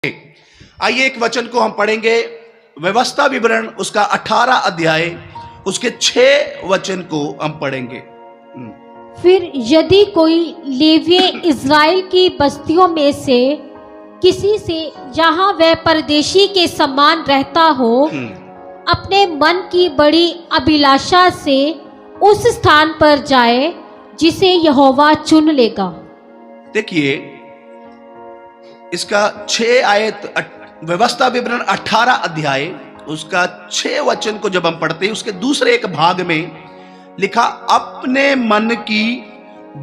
आइए एक वचन को हम पढ़ेंगे, व्यवस्था विवरण उसका 18 अध्याय उसके 6 वचन को हम पढ़ेंगे। फिर यदि कोई लेवीय इज़राइल की बस्तियों में से किसी से जहां वह परदेशी के समान रहता हो अपने मन की बड़ी अभिलाषा से उस स्थान पर जाए जिसे यहोवा चुन लेगा। देखिए इसका 6 आयत, व्यवस्था विवरण 18 अध्याय उसका 6 वचन को जब हम पढ़ते हैं उसके दूसरे एक भाग में लिखा, अपने मन की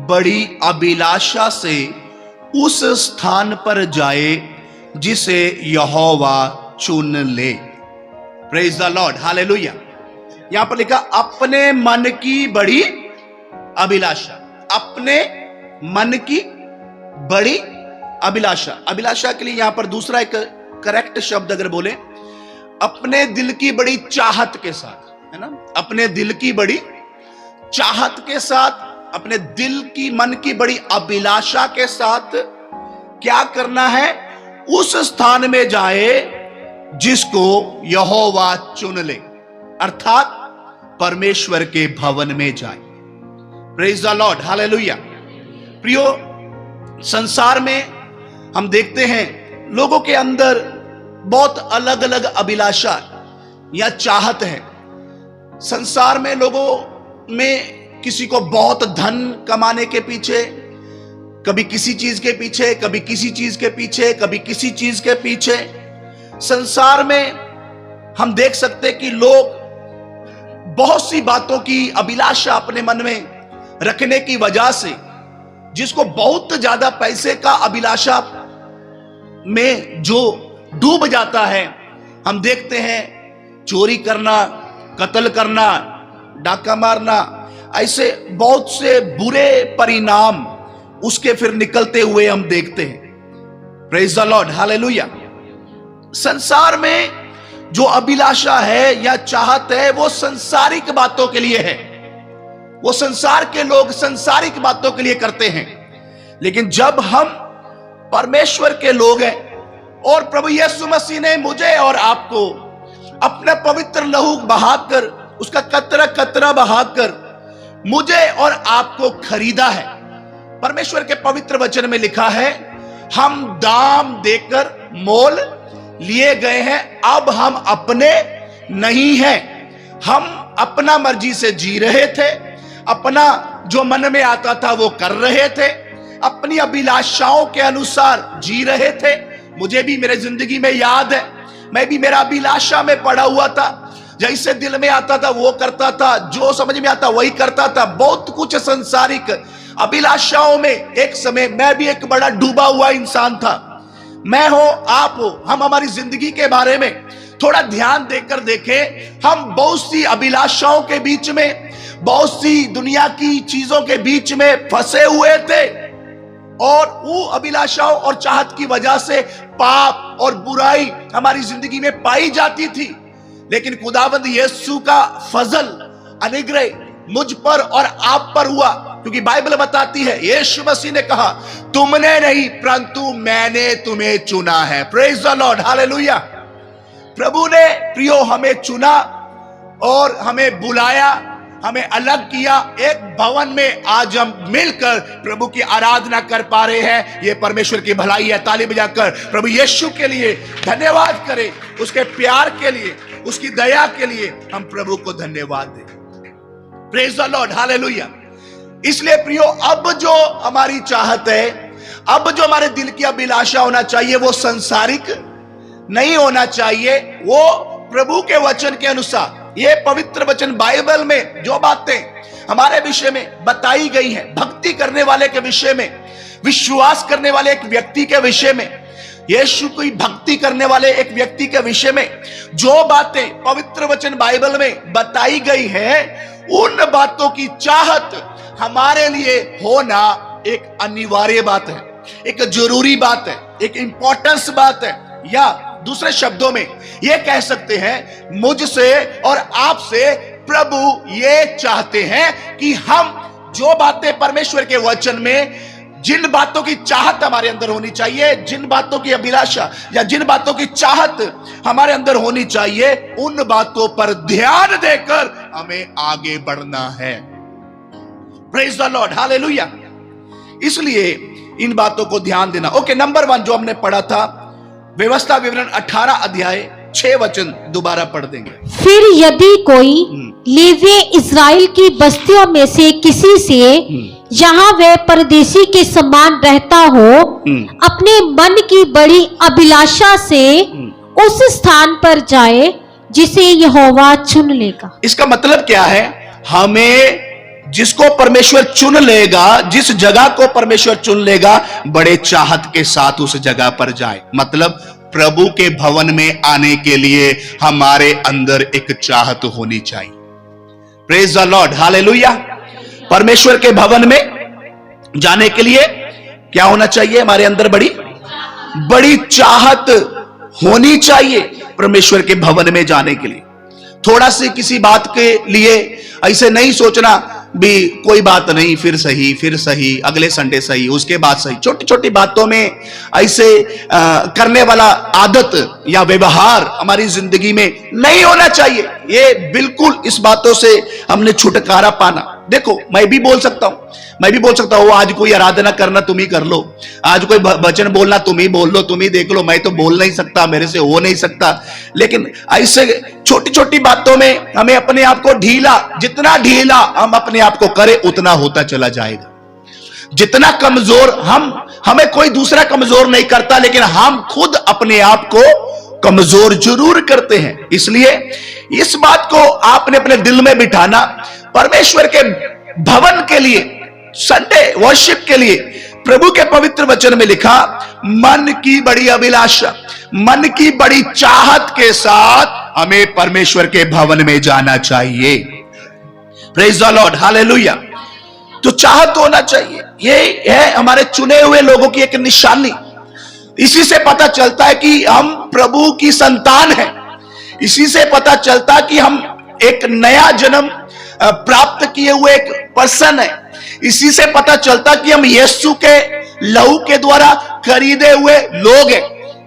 बड़ी अभिलाषा से उस स्थान पर जाए जिसे यहोवा चुन ले। Praise the Lord, hallelujah. यहां पर लिखा अपने मन की बड़ी अभिलाषा, अपने मन की बड़ी अभिलाषा। अभिलाषा के लिए यहां पर दूसरा एक करेक्ट शब्द अगर बोले, अपने दिल की बड़ी चाहत के साथ, है ना, अपने दिल की बड़ी चाहत के साथ, अपने दिल की मन की बड़ी अभिलाषा के साथ क्या करना है, उस स्थान में जाए जिसको यहोवा चुन ले, अर्थात परमेश्वर के भवन में जाए। Praise the Lord, hallelujah. प्रियो, संसार में हम देखते हैं लोगों के अंदर बहुत अलग अलग अभिलाषा या चाहत है। संसार में लोगों में किसी को बहुत धन कमाने के पीछे, कभी किसी चीज के पीछे, कभी किसी चीज के पीछे, कभी किसी चीज के पीछे। संसार में हम देख सकते कि लोग बहुत सी बातों की अभिलाषा अपने मन में रखने की वजह से, जिसको बहुत ज्यादा पैसे का अभिलाषा में जो डूब जाता है, हम देखते हैं चोरी करना, कत्ल करना, डाका मारना, ऐसे बहुत से बुरे परिणाम उसके फिर निकलते हुए हम देखते हैं। Praise the Lord, hallelujah. संसार में जो अभिलाषा है या चाहत है वो संसारिक बातों के लिए है, वो संसार के लोग संसारिक बातों के लिए करते हैं। लेकिन जब हम परमेश्वर के लोग हैं और प्रभु यीशु मसीह ने मुझे और आपको अपना पवित्र लहू बहाकर, उसका कतरा कतरा बहाकर मुझे और आपको खरीदा है। परमेश्वर के पवित्र वचन में लिखा है, हम दाम देकर मोल लिए गए हैं, अब हम अपने नहीं हैं। हम अपना मर्जी से जी रहे थे, अपना जो मन में आता था वो कर रहे थे, अपनी अभिलाषाओं के अनुसार जी रहे थे। मुझे भी मेरे जिंदगी में याद है, मैं भी मेरा अभिलाषा में पड़ा हुआ था, जैसे दिल में आता था वो करता था, जो समझ में आता वही करता था। बहुत कुछ संसारिक अभिलाषाओं में एक समय मैं भी एक बड़ा डूबा हुआ इंसान था। मैं हो, आप हो, हम हमारी जिंदगी के बारे में थोड़ा ध्यान देकर देखें। हम बहुत सी अभिलाषाओं के बीच में, बहुत सी दुनिया की चीजों के बीच में फंसे हुए थे और वो अभिलाषाओं और चाहत की वजह से पाप और बुराई हमारी जिंदगी में पाई जाती थी। लेकिन खुदावंद यीशु का फजल, अनुग्रह मुझ पर और आप पर हुआ, क्योंकि बाइबल बताती है यीशु मसीह ने कहा, तुमने नहीं परंतु मैंने तुम्हें चुना है। Praise the Lord, hallelujah. प्रभु ने प्रियो हमें चुना और हमें बुलाया, हमें अलग किया। एक भवन में आज हम मिलकर प्रभु की आराधना कर पा रहे हैं, ये परमेश्वर की भलाई है। ताली बजाकर प्रभु यीशु के लिए धन्यवाद करें, उसके प्यार के लिए, उसकी दया के लिए हम प्रभु को धन्यवाद दें। Praise the Lord, hallelujah. इसलिए प्रियो, अब जो हमारी चाहत है, अब जो हमारे दिल की अभिलाषा होना चाहिए वो संसारिक नहीं होना चाहिए, वो प्रभु के वचन के अनुसार। ये पवित्र वचन बाइबल में जो बातें हमारे विषय में बताई गई हैं, भक्ति करने वाले के विषय में, विश्वास करने वाले एक व्यक्ति के विषय में, यीशु की भक्ति करने वाले एक व्यक्ति के विषय में जो बातें पवित्र वचन बाइबल में बताई गई है, उन बातों की चाहत हमारे लिए होना एक अनिवार्य बात है, एक जरूरी बात है, एक इंपॉर्टेंस बात है। या दूसरे शब्दों में यह कह सकते हैं, मुझसे और आपसे प्रभु ये चाहते हैं कि हम जो बातें परमेश्वर के वचन में जिन बातों की चाहत हमारे अंदर होनी चाहिए, जिन बातों की अभिलाषा या जिन बातों की चाहत हमारे अंदर होनी चाहिए, उन बातों पर ध्यान देकर हमें आगे बढ़ना है। Praise the Lord, hallelujah. इसलिए इन बातों को ध्यान देना। ओके, नंबर 1 जो हमने पढ़ा था, व्यवस्था विवरण 18 अध्याय 6 वचन दोबारा पढ़ देंगे। फिर यदि कोई लेवीय इस्राएल की बस्तियों में से किसी से, जहाँ वह परदेशी के समान रहता हो, अपने मन की बड़ी अभिलाषा से उस स्थान पर जाए जिसे यहोवा चुन लेगा। इसका मतलब क्या है? हमें जिसको परमेश्वर चुन लेगा, जिस जगह को परमेश्वर चुन लेगा, बड़े चाहत के साथ उस जगह पर जाए। मतलब प्रभु के भवन में आने के लिए हमारे अंदर एक चाहत होनी चाहिए। Praise the Lord, hallelujah. परमेश्वर के भवन में जाने के लिए क्या होना चाहिए? हमारे अंदर बड़ी चाहत होनी चाहिए परमेश्वर के भवन में जाने के लिए। थोड़ा सी किसी बात के लिए ऐसे नहीं सोचना भी कोई बात नहीं, फिर सही, अगले संडे सही, उसके बाद सही। छोटी छोटी बातों में ऐसे करने वाला आदत या व्यवहार हमारी जिंदगी में नहीं होना चाहिए। ये बिल्कुल इस बातों से हमने छुटकारा पाना। देखो, मैं भी बोल सकता हूं आज कोई आराधना करना तुम ही कर लो, आज कोई वचन बोलना तुम ही बोल लो, तुम ही देख लो, मैं तो बोल नहीं सकता, मेरे से हो नहीं सकता। लेकिन ऐसे छोटी छोटी बातों में हमें अपने आप को जितना ढीला हम अपने आप को करें, उतना होता चला जाएगा। जितना कमजोर हमें कोई दूसरा कमजोर नहीं करता, लेकिन हम खुद अपने आप को कमजोर जरूर करते हैं। इसलिए इस बात को आपने अपने दिल में बिठाना। परमेश्वर के भवन के लिए, संडे वर्शिप के लिए प्रभु के पवित्र वचन में लिखा, मन की बड़ी अभिलाषा, मन की बड़ी चाहत के साथ हमें परमेश्वर के भवन में जाना चाहिए। Praise the Lord, hallelujah. तो चाहत होना चाहिए। ये है हमारे चुने हुए लोगों की एक निशानी। इसी से पता चलता है कि हम प्रभु की संतान हैं। इसी से पता चलता कि हम एक नया जन्म प्राप्त किए हुए एक पर्सन है। इसी से पता चलता कि हम यीशु के लहू के द्वारा खरीदे हुए लोग हैं।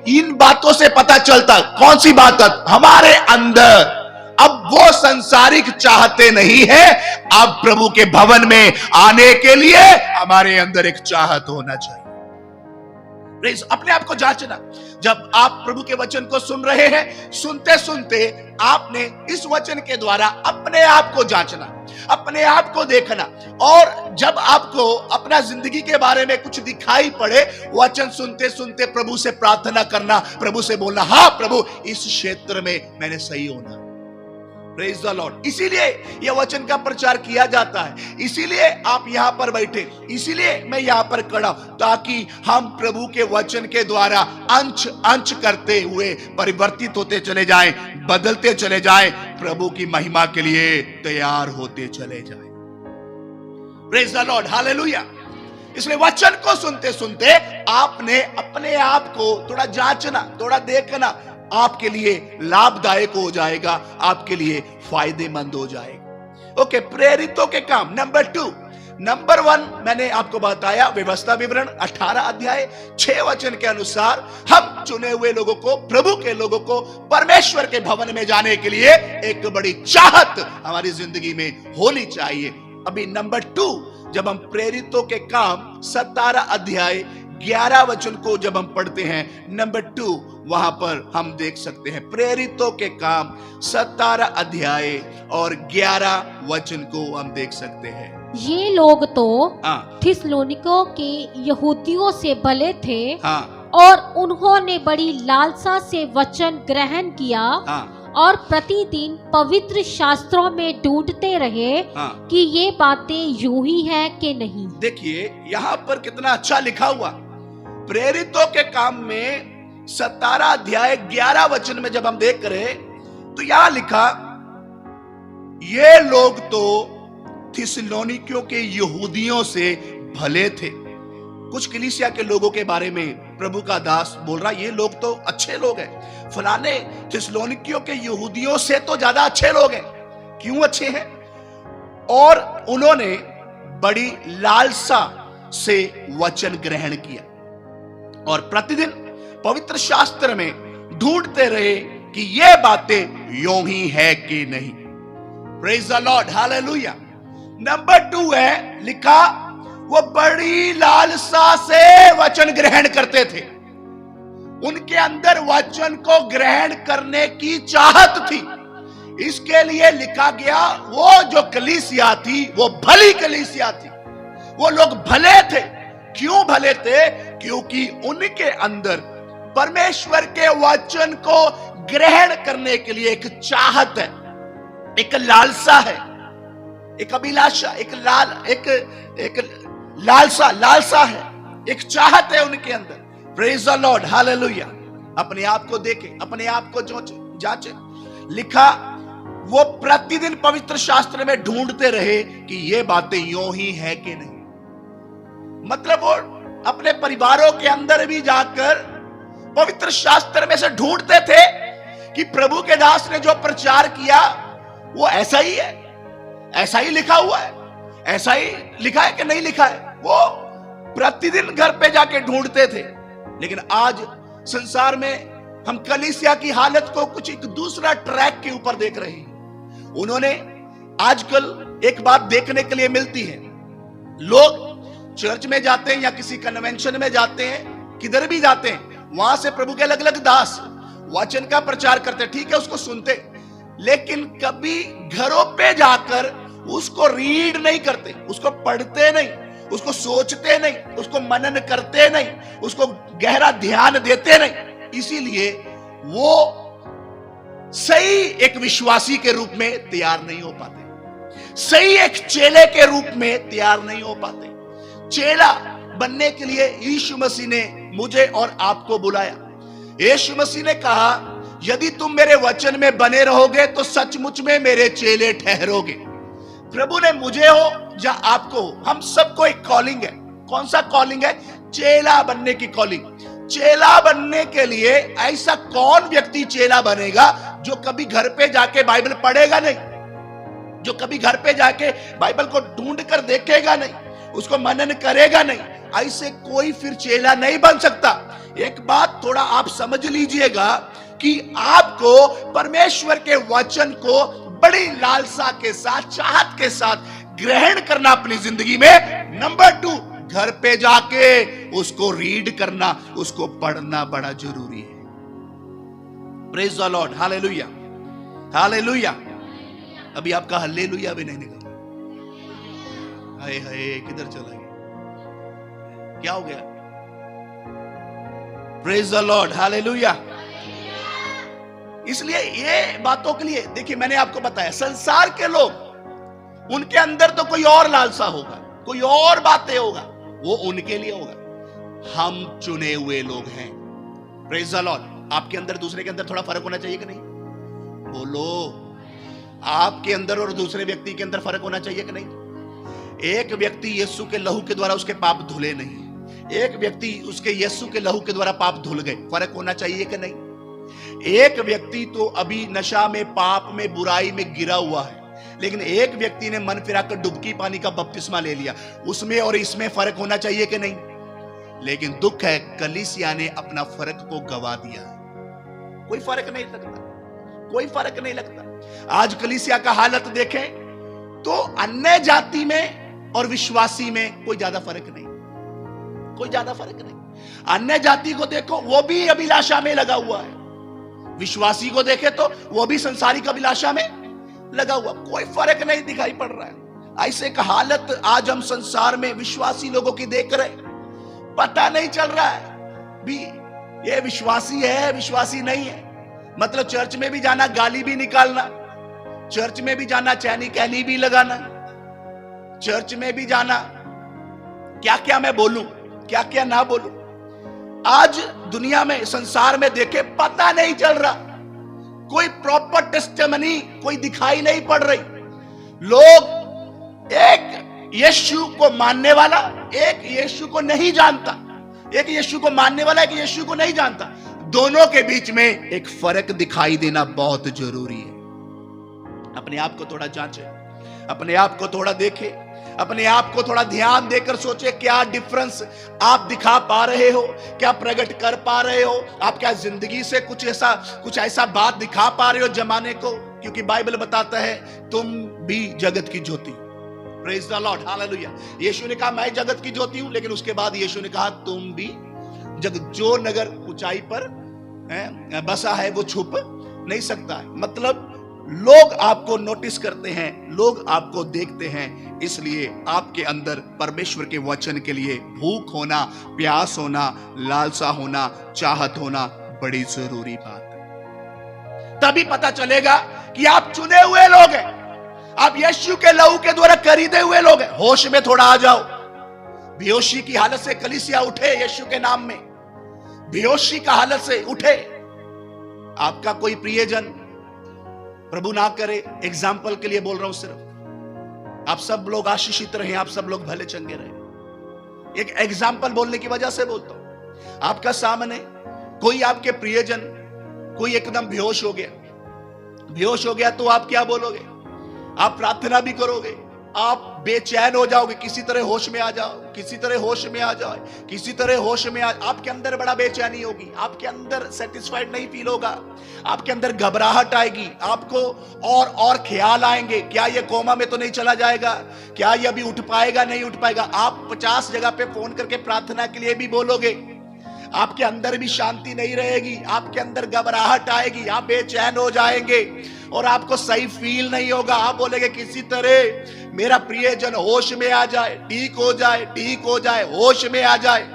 इन बातों से पता चलता, कौन सी बात? हमारे अंदर अब वो संसारिक चाहते नहीं है। अब प्रभु के भवन में आने के लिए हमारे अंदर एक चाहत होना चाहिए। अपने आप को जांचना। जब आप प्रभु के वचन को सुन रहे हैं, सुनते सुनते आपने इस वचन के द्वारा अपने आप को जांचना, अपने आप को देखना। और जब आपको अपना जिंदगी के बारे में कुछ दिखाई पड़े, वचन सुनते सुनते प्रभु से प्रार्थना करना, प्रभु से बोलना, हाँ प्रभु, इस क्षेत्र में मैंने सही होना। Praise the Lord. इसीलिए यह वचन का प्रचार किया जाता है, इसीलिए आप यहां पर बैठे, इसीलिए मैं यहां पर खड़ा हूं, ताकि हम प्रभु के वचन के द्वारा अंश करते हुए परिवर्तित होते चले जाएं, बदलते चले जाएं, प्रभु की महिमा के लिए तैयार होते चले जाएं। Praise the Lord, hallelujah. इसलिए वचन को सुनते सुनते आपने अपने आप को थोड़ा जांचना, थोड़ा देखना, आपके लिए लाभदायक हो जाएगा, आपके लिए फायदेमंद हो जाएगा। ओके, प्रेरितों के काम नंबर 2। नंबर 1 मैंने आपको बताया, व्यवस्था विवरण 18 अध्याय 6 वचन के अनुसार हम चुने हुए लोगों को, प्रभु के लोगों को परमेश्वर के भवन में जाने के लिए एक बड़ी चाहत हमारी जिंदगी में होनी चाहिए। अभी नंबर 2, जब हम प्रेरितों के काम 17 अध्याय 11 वचन को जब हम पढ़ते हैं, नंबर 2 वहां पर हम देख सकते हैं प्रेरितों के काम 17 अध्याय और 11 वचन को हम देख सकते हैं। ये लोग तो थिस्सलुनीकियों के यहूदियों से भले थे, और उन्होंने बड़ी लालसा से वचन ग्रहण किया, और प्रतिदिन पवित्र शास्त्रों में ढूंढते रहे कि ये बातें यूं ही है कि नहीं। देखिए यहाँ पर कितना अच्छा लिखा हुआ, प्रेरितों के काम में 17 अध्याय 11 वचन में जब हम देख रहे, तो यहां लिखा, ये लोग तो थिस्सलुनीकियों के यहूदियों से भले थे। कुछ कलीसिया के लोगों के बारे में प्रभु का दास बोल रहा, ये लोग तो अच्छे लोग हैं, फलाने थिस्सलुनीकियों के यहूदियों से तो ज्यादा अच्छे लोग हैं। क्यों अच्छे हैं? और उन्होंने बड़ी लालसा से वचन ग्रहण किया और प्रतिदिन पवित्र शास्त्र में ढूंढते रहे कि ये बातें यूं ही है कि नहीं। Praise the Lord, hallelujah. Number 2 है, लिखा वो बड़ी लालसा से वचन ग्रहण करते थे। उनके अंदर वचन को ग्रहण करने की चाहत थी। इसके लिए लिखा गया वो जो कलीसिया थी वो भली कलीसिया थी। वो लोग भले थे। क्यों भले थे? क्योंकि उनके अंदर परमेश्वर के वचन को ग्रहण करने के लिए एक चाहत है, एक लालसा है, एक अभिलाषा, एक लालसा है, एक चाहत है उनके अंदर। Praise the Lord, hallelujah. अपने आप को देखे, अपने आप को जांचे। लिखा वो प्रतिदिन पवित्र शास्त्र में ढूंढते रहे कि ये बातें यूं ही है कि नहीं। मतलब वो अपने परिवारों के अंदर भी जाकर पवित्र शास्त्र में से ढूंढते थे कि प्रभु के दास ने जो प्रचार किया वो ऐसा ही है, ऐसा ही लिखा हुआ है, ऐसा ही लिखा है कि नहीं लिखा है। वो प्रतिदिन घर पे जाके ढूंढते थे। लेकिन आज संसार में हम कलीसिया की हालत को कुछ एक दूसरा ट्रैक के ऊपर देख रहे हैं। उन्होंने आजकल एक बात देखने के लिए मिलती है, लोग चर्च में जाते हैं या किसी कन्वेंशन में जाते हैं, किधर भी जाते हैं, वहां से प्रभु के अलग अलग दास वचन का प्रचार करते, ठीक है, उसको सुनते, लेकिन कभी घरों पे जाकर उसको रीड नहीं करते, उसको पढ़ते नहीं, उसको सोचते नहीं, उसको मनन करते नहीं, उसको गहरा ध्यान देते नहीं। इसीलिए वो सही एक विश्वासी के रूप में तैयार नहीं हो पाते, सही एक चेले के रूप में तैयार नहीं हो पाते। चेला बनने के लिए यीशु मसीह ने मुझे और आपको बुलाया। यीशु मसीह ने कहा, यदि तुम मेरे वचन में बने रहोगे तो सचमुच में मेरे चेले ठहरोगे। प्रभु ने मुझे हो या आपको हो, हम सबको एक कॉलिंग है। कौन सा कॉलिंग है? चेला बनने की कॉलिंग। चेला बनने के लिए ऐसा कौन व्यक्ति चेला बनेगा जो कभी घर पे जाके बाइबल पढ़ेगा नहीं, जो कभी घर पे जाके बाइबल को ढूंढ कर देखेगा नहीं, उसको मनन करेगा नहीं। ऐसे कोई फिर चेला नहीं बन सकता। एक बात थोड़ा आप समझ लीजिएगा कि आपको परमेश्वर के वचन को बड़ी लालसा के साथ, चाहत के साथ ग्रहण करना अपनी जिंदगी में। नंबर 2, घर पे जाके उसको रीड करना, उसको पढ़ना बड़ा जरूरी है। Praise the Lord, hallelujah, hallelujah. अभी आपका हालेलुया भी नहीं निकला। हाय हाय, किधर चला गया? क्या हो गया? Praise the Lord, hallelujah. इसलिए ये बातों के लिए देखिए, मैंने आपको बताया, संसार के लोग उनके अंदर तो कोई और लालसा होगा, कोई और बातें होगा, वो उनके लिए होगा। हम चुने हुए लोग हैं। Praise the Lord. आपके अंदर दूसरे के अंदर थोड़ा फर्क होना चाहिए कि नहीं? बोलो, आपके अंदर और दूसरे व्यक्ति के अंदर फर्क होना चाहिए कि नहीं? एक व्यक्ति यीशु के लहू के द्वारा उसके पाप धुले नहीं, एक व्यक्ति उसके यीशु के लहू के द्वारा पाप धुल गए। फर्क होना चाहिए कि नहीं? एक व्यक्ति तो अभी नशा में, पाप में, बुराई में गिरा हुआ है, लेकिन एक व्यक्ति ने मन फिराकर डुबकी पानी का बपतिस्मा ले लिया। उसमें और इसमें फर्क होना चाहिए कि नहीं? लेकिन दुख है, कलीसिया ने अपना फर्क को गवा दिया। कोई फर्क नहीं लगता, कोई फर्क नहीं लगता। आज कलीसिया का हालत देखें तो अन्य जाति में और विश्वासी में कोई ज्यादा फर्क नहीं, कोई ज्यादा फर्क नहीं। अन्य जाति को देखो, वो भी अभिलाषा में लगा हुआ है, विश्वासी को देखे तो वो भी संसारिक अभिलाषा में लगा हुआ, कोई फर्क नहीं दिखाई पड़ रहा है। ऐसे एक हालत आज हम संसार में विश्वासी लोगों की देख रहे, पता नहीं चल रहा है भी ये विश्वासी है, विश्वासी नहीं है। मतलब चर्च में भी जाना, गाली भी निकालना, चर्च में भी जाना, चैनी कहनी भी लगाना, चर्च में भी जाना, क्या क्या मैं बोलूं, क्या क्या ना बोलूं। आज दुनिया में, संसार में देखे, पता नहीं चल रहा, कोई प्रॉपर टेस्टिमनी कोई दिखाई नहीं पड़ रही। लोग एक यीशु को मानने वाला, एक यीशु को नहीं जानता, एक यीशु को मानने वाला, एक यीशु को नहीं जानता। दोनों के बीच में एक फर्क दिखाई देना बहुत जरूरी है। अपने आप को थोड़ा जांचे, अपने आप को थोड़ा देखे, अपने आप को थोड़ा ध्यान देकर सोचे, क्या डिफरेंस आप दिखा पा रहे हो, क्या प्रकट कर पा रहे हो, आप क्या जिंदगी से कुछ ऐसा बात दिखा पा रहे हो जमाने को। क्योंकि बाइबल बताता है तुम भी जगत की ज्योति। Praise the Lord, hallelujah. यीशु ने कहा मैं जगत की ज्योति हूं, लेकिन उसके बाद यीशु ने कहा तुम भी जगत। जो नगर ऊंचाई पर बसा है वो छुप नहीं सकता है। मतलब लोग आपको नोटिस करते हैं, लोग आपको देखते हैं, इसलिए आपके अंदर परमेश्वर के वचन के लिए भूख होना, प्यास होना, लालसा होना, चाहत होना बड़ी जरूरी बात है। तभी पता चलेगा कि आप चुने हुए लोग हैं, आप यीशु के लहू के द्वारा खरीदे हुए लोग हैं। होश में थोड़ा आ जाओ। बेहोशी की हालत से कलीसिया उठे यीशु के नाम में, बेहोशी का हालत से उठे। आपका कोई प्रियजन, प्रभु ना करे, एग्जाम्पल के लिए बोल रहा हूं सिर्फ, आप सब लोग आशीषित रहे, आप सब लोग भले चंगे रहे। एक एग्जाम्पल बोलने की वजह से बोलता हूं। आपका सामने कोई आपके प्रियजन कोई एकदम बेहोश हो गया तो आप क्या बोलोगे? आप प्रार्थना भी करोगे, आप बेचैन हो जाओगे, किसी तरह होश में आ जाओ, किसी तरह होश में आ जाओ, किसी तरह होश में आ। आपके अंदर बड़ा बेचैनी होगी, आपके अंदर सेटिस्फाइड नहीं फील होगा, आपके अंदर घबराहट आएगी, आपको और ख्याल आएंगे, क्या ये कोमा में तो नहीं चला जाएगा, क्या ये अभी उठ पाएगा नहीं उठ पाएगा। आप 50 जगह पे फोन करके प्रार्थना के लिए भी बोलोगे, आपके अंदर भी शांति नहीं रहेगी, आपके अंदर घबराहट आएगी, आप बेचैन हो जाएंगे और आपको सही फील नहीं होगा। आप बोलेंगे किसी तरह मेरा प्रियजन होश में आ जाए, ठीक हो जाए, होश में आ जाए।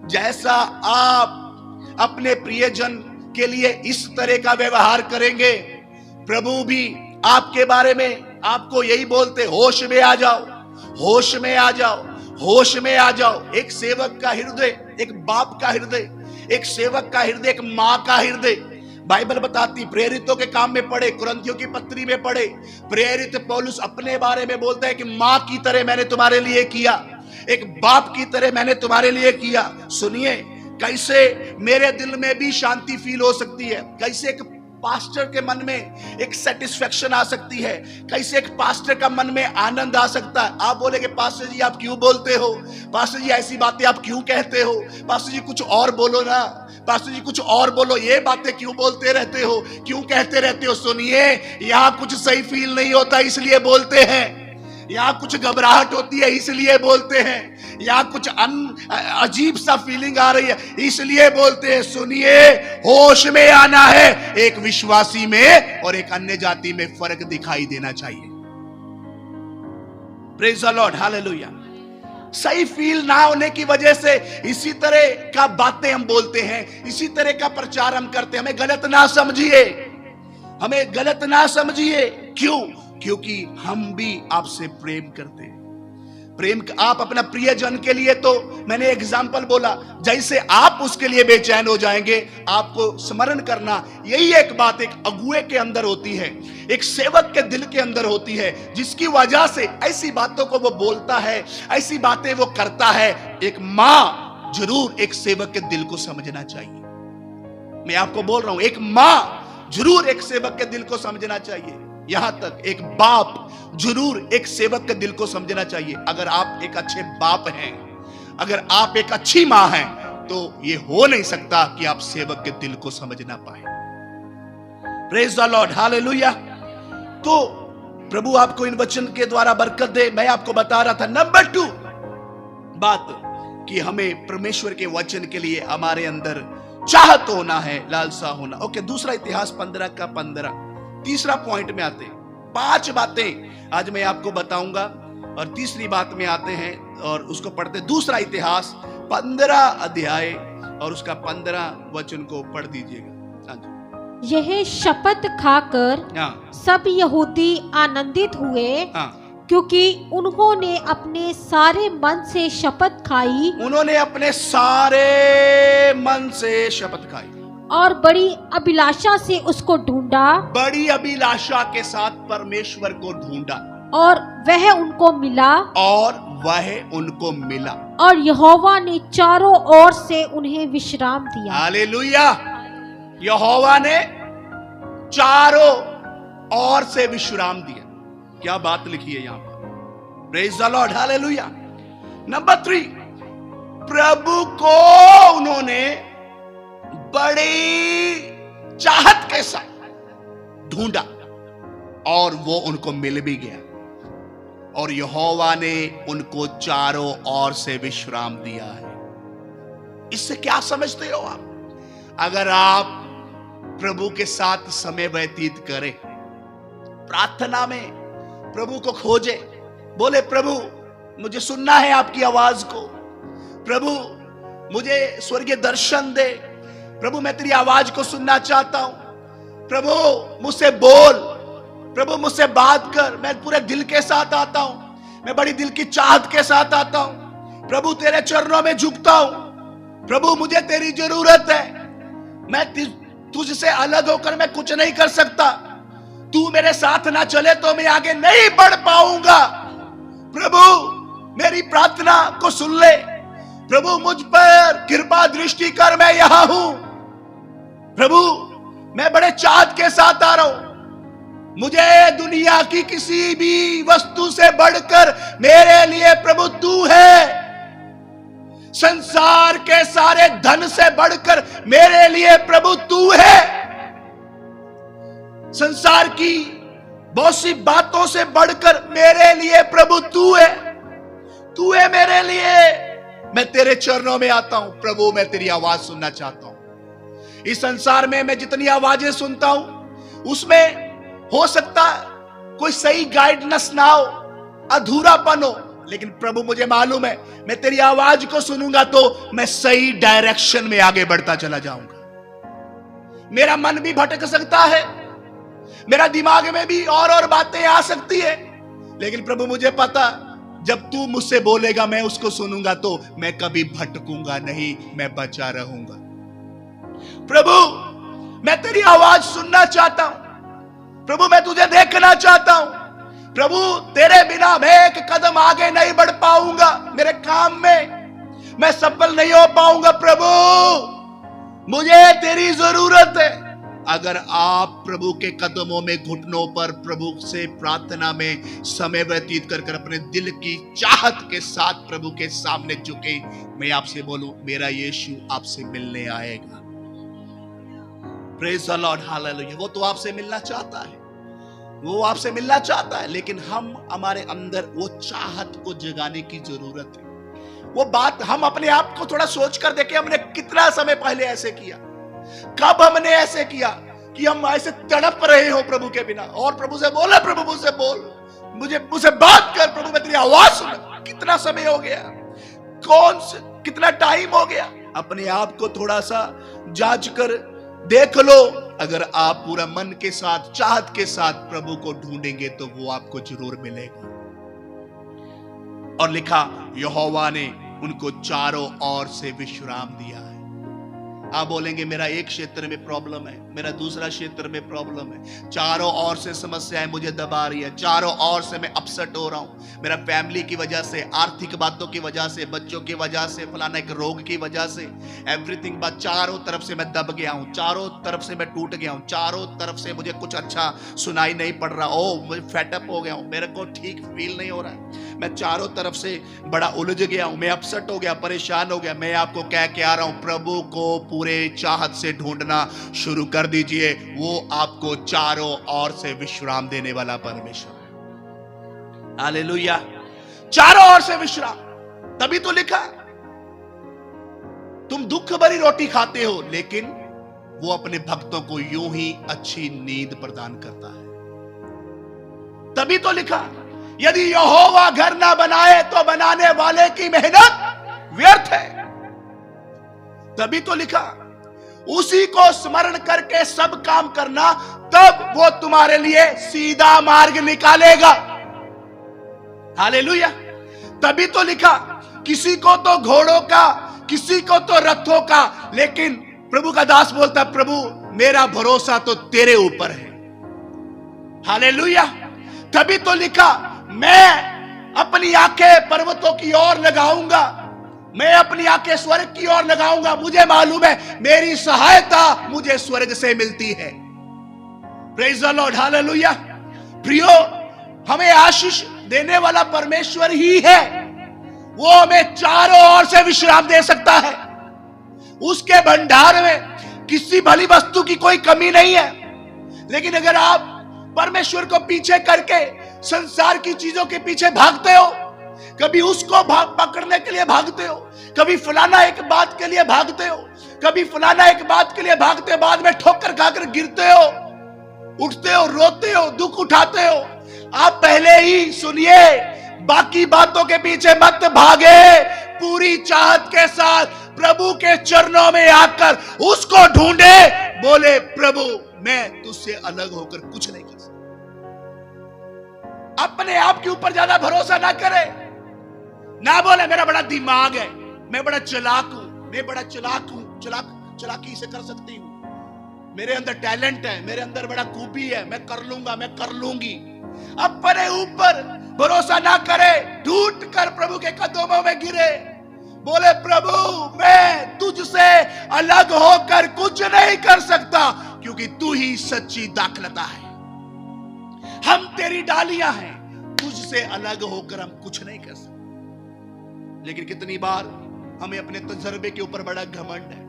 जैसा आप अपने प्रियजन के लिए इस तरह का व्यवहार करेंगे, प्रभु भी आपके बारे में आपको यही बोलते, होश में आ जाओ, होश में आ जाओ, होश में आ जाओ। एक सेवक का हृदय, एक बाप का हृदय, एक सेवक का हृदय, एक मां का हृदय, बाइबल बताती, प्रेरितों के काम में पढ़े, कुरिन्थियों की पत्री में पढ़े, प्रेरित पौलुस अपने बारे में बोलता है कि मां की तरह मैंने तुम्हारे लिए किया, एक बाप की तरह मैंने तुम्हारे लिए किया। सुनिए, कैसे मेरे दिल में भी शांति फील हो सकती है, कैसे एक पास्टर के मन में एक सेटिस्फेक्शन आ सकती है, कैसे एक पास्टर का मन में आनंद आ सकता है। आप बोलेंगे पास्टर जी आप क्यों बोलते हो, पास्टर जी ऐसी बातें आप क्यों कहते हो, पास्टर जी कुछ और बोलो ना, पास्टर जी कुछ और बोलो, ये बातें क्यों बोलते रहते हो, क्यों कहते रहते हो। सुनिए, यहां कुछ सही फील नहीं होता इसलिए बोलते हैं, यहां कुछ घबराहट होती है इसलिए बोलते हैं, यहां कुछ अजीब सा फीलिंग आ रही है इसलिए बोलते हैं। सुनिए, होश में आना है। एक विश्वासी में और एक अन्य जाति में फर्क दिखाई देना चाहिए। Praise the Lord, hallelujah. सही फील ना होने की वजह से इसी तरह का बातें हम बोलते हैं, इसी तरह का प्रचार हम करते हैं। हमें गलत ना समझिए, हमें गलत ना समझिए। क्यों? क्योंकि हम भी आपसे प्रेम करते हैं। प्रेम आप अपना प्रियजन के लिए, तो मैंने एग्जाम्पल बोला, जैसे आप उसके लिए बेचैन हो जाएंगे, आपको स्मरण करना, यही एक बात एक अगुए के अंदर होती है, एक सेवक के दिल के अंदर होती है, जिसकी वजह से ऐसी बातों को वो बोलता है, ऐसी बातें वो करता है। एक मां जरूर एक सेवक के दिल को समझना चाहिए। मैं आपको बोल रहा हूं, एक मां जरूर एक सेवक के दिल को समझना चाहिए। यहां तक एक बाप जरूर एक सेवक के दिल को समझना चाहिए। अगर आप एक अच्छे बाप हैं, अगर आप एक अच्छी मां हैं, तो यह हो नहीं सकता कि आप सेवक के दिल को समझ ना पाए। Praise the Lord, hallelujah. तो प्रभु आपको इन वचन के द्वारा बरकत दे। मैं आपको बता रहा था नंबर 2 बात कि हमें परमेश्वर के वचन के लिए हमारे अंदर चाहत होना है, लालसा होना। ओके, दूसरा इतिहास 15 का 15, तीसरा पॉइंट में आते हैं। 5 बातें आज मैं आपको बताऊंगा और तीसरी बात में आते हैं और उसको पढ़ते। दूसरा इतिहास 15 अध्याय और उसका 15 वचन को पढ़ दीजिएगा। यह शपथ खाकर सब यहूदी आनंदित हुए, क्योंकि उन्होंने अपने सारे मन से शपथ खाई। उन्होंने अपने सारे मन से शपथ खाई और बड़ी अभिलाषा से उसको ढूंढा। बड़ी अभिलाषा के साथ परमेश्वर को ढूंढा और वह उनको मिला। और यहोवा ने चारों ओर से उन्हें विश्राम दिया। हालेलुया। यहोवा ने चारों ओर से विश्राम दिया। क्या बात लिखी है यहां पर। Praise the Lord, hallelujah. Number 3, प्रभु को उन्होंने बड़ी चाहत के साथ ढूंढा और वो उनको मिल भी गया, और यहोवा ने उनको चारों ओर से विश्राम दिया है। इससे क्या समझते हो आप? अगर आप प्रभु के साथ समय व्यतीत करें, प्रार्थना में प्रभु को खोजे, बोले प्रभु मुझे सुनना है आपकी आवाज को, प्रभु मुझे स्वर्गीय दर्शन दे, प्रभु मैं तेरी आवाज को सुनना चाहता हूं, प्रभु मुझसे बोल, प्रभु मुझसे बात कर, मैं पूरे दिल के साथ आता हूं, मैं बड़ी दिल की चाहत के साथ आता हूं, प्रभु तेरे चरणों में झुकता हूं, प्रभु मुझे तेरी जरूरत है, मैं तुझसे अलग होकर मैं कुछ नहीं कर सकता, तू मेरे साथ ना चले तो मैं आगे नहीं बढ़ पाऊंगा, प्रभु मेरी प्रार्थना को सुन ले, प्रभु मुझ पर कृपा दृष्टि कर, मैं यहां हूं, प्रभु मैं बड़े चाहत के साथ आ रहा हूं, मुझे दुनिया की किसी भी वस्तु से बढ़कर मेरे लिए प्रभु तू है, संसार के सारे धन से बढ़कर मेरे लिए प्रभु तू है, संसार की बहुत सी बातों से बढ़कर मेरे लिए प्रभु तू है मेरे लिए, मैं तेरे चरणों में आता हूं, प्रभु मैं तेरी आवाज सुनना चाहता हूं। इस संसार में मैं जितनी आवाजें सुनता हूं उसमें हो सकता कोई सही गाइडेंस ना हो, अधूरापन हो, लेकिन प्रभु मुझे मालूम है मैं तेरी आवाज को सुनूंगा तो मैं सही डायरेक्शन में आगे बढ़ता चला जाऊंगा। मेरा मन भी भटक सकता है, मेरा दिमाग में भी और बातें आ सकती है, लेकिन प्रभु मुझे पता जब तू मुझसे बोलेगा मैं उसको सुनूंगा तो मैं कभी भटकूंगा नहीं, मैं बचा रहूंगा। प्रभु मैं तेरी आवाज सुनना चाहता हूं, प्रभु मैं तुझे देखना चाहता हूं, प्रभु तेरे बिना मैं एक कदम आगे नहीं बढ़ पाऊंगा, मेरे काम में मैं सफल नहीं हो पाऊंगा, प्रभु मुझे तेरी जरूरत है। अगर आप प्रभु के कदमों में घुटनों पर प्रभु से प्रार्थना में समय व्यतीत कर अपने दिल की चाहत के साथ प्रभु के सामने झुके, मैं आपसे बोलूं मेरा यीशु आपसे मिलने आएगा। Praise the Lord, hallelujah. वो तो आपसे मिलना चाहता है, वो आपसे मिलना चाहता है, लेकिन हमारे अंदर वो चाहत को जगाने की जरूरत है। वो बात हम अपने आप को थोड़ा सोच कर देखें, हमने कितना समय पहले ऐसे किया, कब हमने ऐसे किया कि हम ऐसे तड़प रहे हो प्रभु के बिना, और प्रभु से बोले प्रभु मुझसे बोल, मुझसे बात कर, प्रभु मैं तेरी आवाज सुन। कितना समय हो गया, कितना टाइम हो गया? अपने आप को थोड़ा सा जांच कर देख लो। अगर आप पूरा मन के साथ चाहत के साथ प्रभु को ढूंढेंगे तो वो आपको जरूर मिलेगा। और लिखा यहोवा ने उनको चारों ओर से विश्राम दिया है। आप बोलेंगे मेरा एक क्षेत्र में प्रॉब्लम है, मेरा दूसरा क्षेत्र में प्रॉब्लम है, चारों ओर से समस्याएं मुझे दबा रही है, चारों ओर से मैं अपसेट हो रहा हूं, मेरा फैमिली की वजह से, आर्थिक बातों की वजह से, बच्चों की वजह से, फलाना एक रोग की वजह से, एवरीथिंग बात चारों तरफ से मैं दब गया हूं, चारों तरफ से मैं टूट गया हूं, चारों तरफ से मुझे कुछ अच्छा सुनाई नहीं पड़ रहा, मुझे फेटअप हो गया हूं, मेरे को ठीक फील नहीं हो रहा है, मैं चारों तरफ से बड़ा उलझ गया हूं, मैं अपसेट हो गया, परेशान हो गया। मैं आपको कह के आ रहा हूं, प्रभु को पूरे चाहत से ढूंढना शुरू कर दीजिए, वो आपको चारों ओर से विश्राम देने वाला परमेश्वर है। हालेलुया, चारों ओर से विश्राम। तभी तो लिखा तुम दुख भरी रोटी खाते हो, लेकिन वो अपने भक्तों को यूं ही अच्छी नींद प्रदान करता है। तभी तो लिखा यदि यहोवा घर ना बनाए तो बनाने वाले की मेहनत व्यर्थ है। तभी तो लिखा उसी को स्मरण करके सब काम करना, तब वो तुम्हारे लिए सीधा मार्ग निकालेगा। हालेलुया। तभी तो लिखा किसी को तो घोड़ों का, किसी को तो रथों का, लेकिन प्रभु का दास बोलता प्रभु मेरा भरोसा तो तेरे ऊपर है। हालेलुया। तभी तो लिखा मैं अपनी आंखें पर्वतों की ओर लगाऊंगा, मैं अपनी आंखें स्वर्ग की ओर लगाऊंगा, मुझे मालूम है मेरी सहायता मुझे स्वर्ग से मिलती है। Praise the Lord, hallelujah. प्रियो, हमें आशीष देने वाला परमेश्वर ही है। वो हमें चारों ओर से विश्राम दे सकता है। उसके भंडार में किसी भली वस्तु की कोई कमी नहीं है। लेकिन अगर आप परमेश्वर को पीछे करके संसार की चीजों के पीछे भागते हो, कभी उसको पकड़ने के लिए भागते हो, कभी फलाना एक बात के लिए भागते हो, कभी फलाना एक बात के लिए भागते हो, बाद में ठोकर खाकर गिरते हो, उठते हो, रोते हो, दुख उठाते हो। आप पहले ही सुनिए, बाकी बातों के पीछे मत भागे। पूरी चाहत के साथ प्रभु के चरणों में आकर उसको ढूंढे, बोले प्रभु मैं तुझसे अलग होकर कुछ नहीं कर सकता। अपने आप के ऊपर ज्यादा भरोसा ना करे। ना बोले मेरा बड़ा दिमाग है, मैं बड़ा चालाक हूं, मैं बड़ा चालाक हूं, चालाकी से कर सकती हूं, मेरे अंदर टैलेंट है, मेरे अंदर बड़ा खूबी है, मैं कर लूंगा, मैं कर लूंगी। अपने ऊपर भरोसा ना करे, ढूंढ कर प्रभु के कदमों में गिरे, बोले प्रभु मैं तुझसे अलग होकर कुछ नहीं कर सकता, क्योंकि तू ही सच्ची दाखलता है। हम तेरी डालियां हैं, तुझसे अलग होकर हम कुछ नहीं कर सकते। लेकिन कितनी बार हमें अपने तजर्बे के ऊपर बड़ा घमंड है,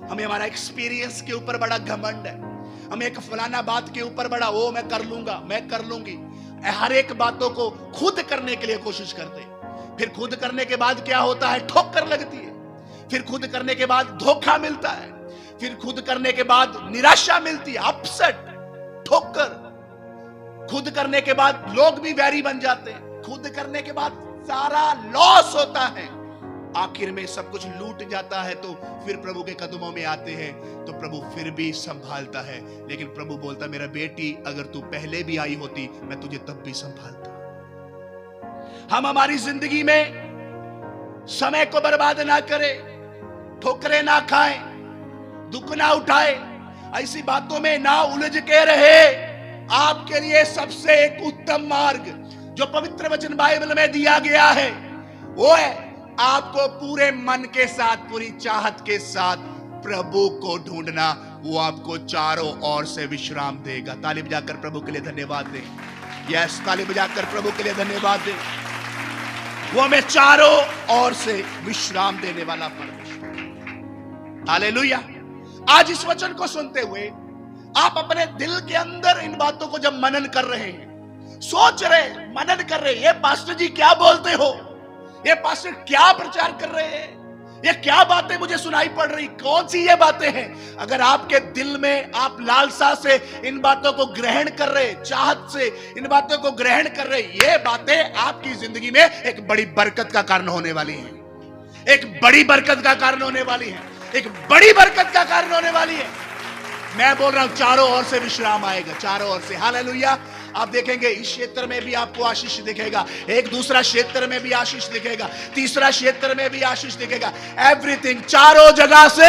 हमें हमारा एक्सपीरियंस के ऊपर बड़ा घमंड है, हमें एक फलाना बात के ऊपर बड़ा वो मैं कर लूंगा, मैं कर लूंगी। हर एक बातों को खुद करने के लिए कोशिश करते हैं। फिर खुद करने के बाद क्या होता है? ठोकर लगती है। फिर खुद करने के बाद धोखा मिलता है। फिर खुद करने के बाद निराशा मिलती है, अपसेट, ठोकर। खुद करने के बाद लोग भी वैरी बन जाते हैं। खुद करने के बाद सारा लॉस होता है। आखिर में सब कुछ लूट जाता है। तो फिर प्रभु के कदमों में आते हैं तो प्रभु फिर भी संभालता है। लेकिन प्रभु बोलता, मेरा बेटी अगर तू पहले भी आई होती मैं तुझे तब भी संभालता। हम हमारी जिंदगी में समय को बर्बाद ना करें, ठोकरें ना खाएं, दुख ना उठाए, ऐसी बातों में ना उलझ के रहे। आपके लिए सबसे एक उत्तम मार्ग जो पवित्र वचन बाइबल में दिया गया है वो है आपको पूरे मन के साथ, पूरी चाहत के साथ प्रभु को ढूंढना। वो आपको चारों ओर से विश्राम देगा। ताली बजाकर प्रभु के लिए धन्यवाद दें। यस, ताली बजाकर प्रभु के लिए धन्यवाद दें। वो हमें चारों ओर से विश्राम देने वाला परमेश्वर। हालेलुया। आज इस वचन को सुनते हुए आप अपने दिल के अंदर इन बातों को जब मनन कर रहे हैं, सोच रहे, मनन कर रहे, ये पास्टर जी क्या बोलते हो, ये पास्टर क्या प्रचार कर रहे हैं, ये क्या बातें मुझे सुनाई पड़ रही, कौन सी ये बातें हैं। अगर आपके दिल में आप लालसा से इन बातों को ग्रहण कर रहे, चाहत से इन बातों को ग्रहण कर रहे, ये बातें आपकी जिंदगी में एक बड़ी बरकत का कारण होने वाली हैं। एक बड़ी बरकत का कारण होने वाली है। एक बड़ी बरकत का कारण होने वाली है। मैं बोल रहा हूं चारों ओर से विश्राम आएगा, चारों ओर से। हालेलुया। आप देखेंगे इस क्षेत्र में भी आपको आशीष दिखेगा, एक दूसरा क्षेत्र में भी आशीष दिखेगा, तीसरा क्षेत्र में भी आशीष दिखेगा। एवरीथिंग, चारों जगह से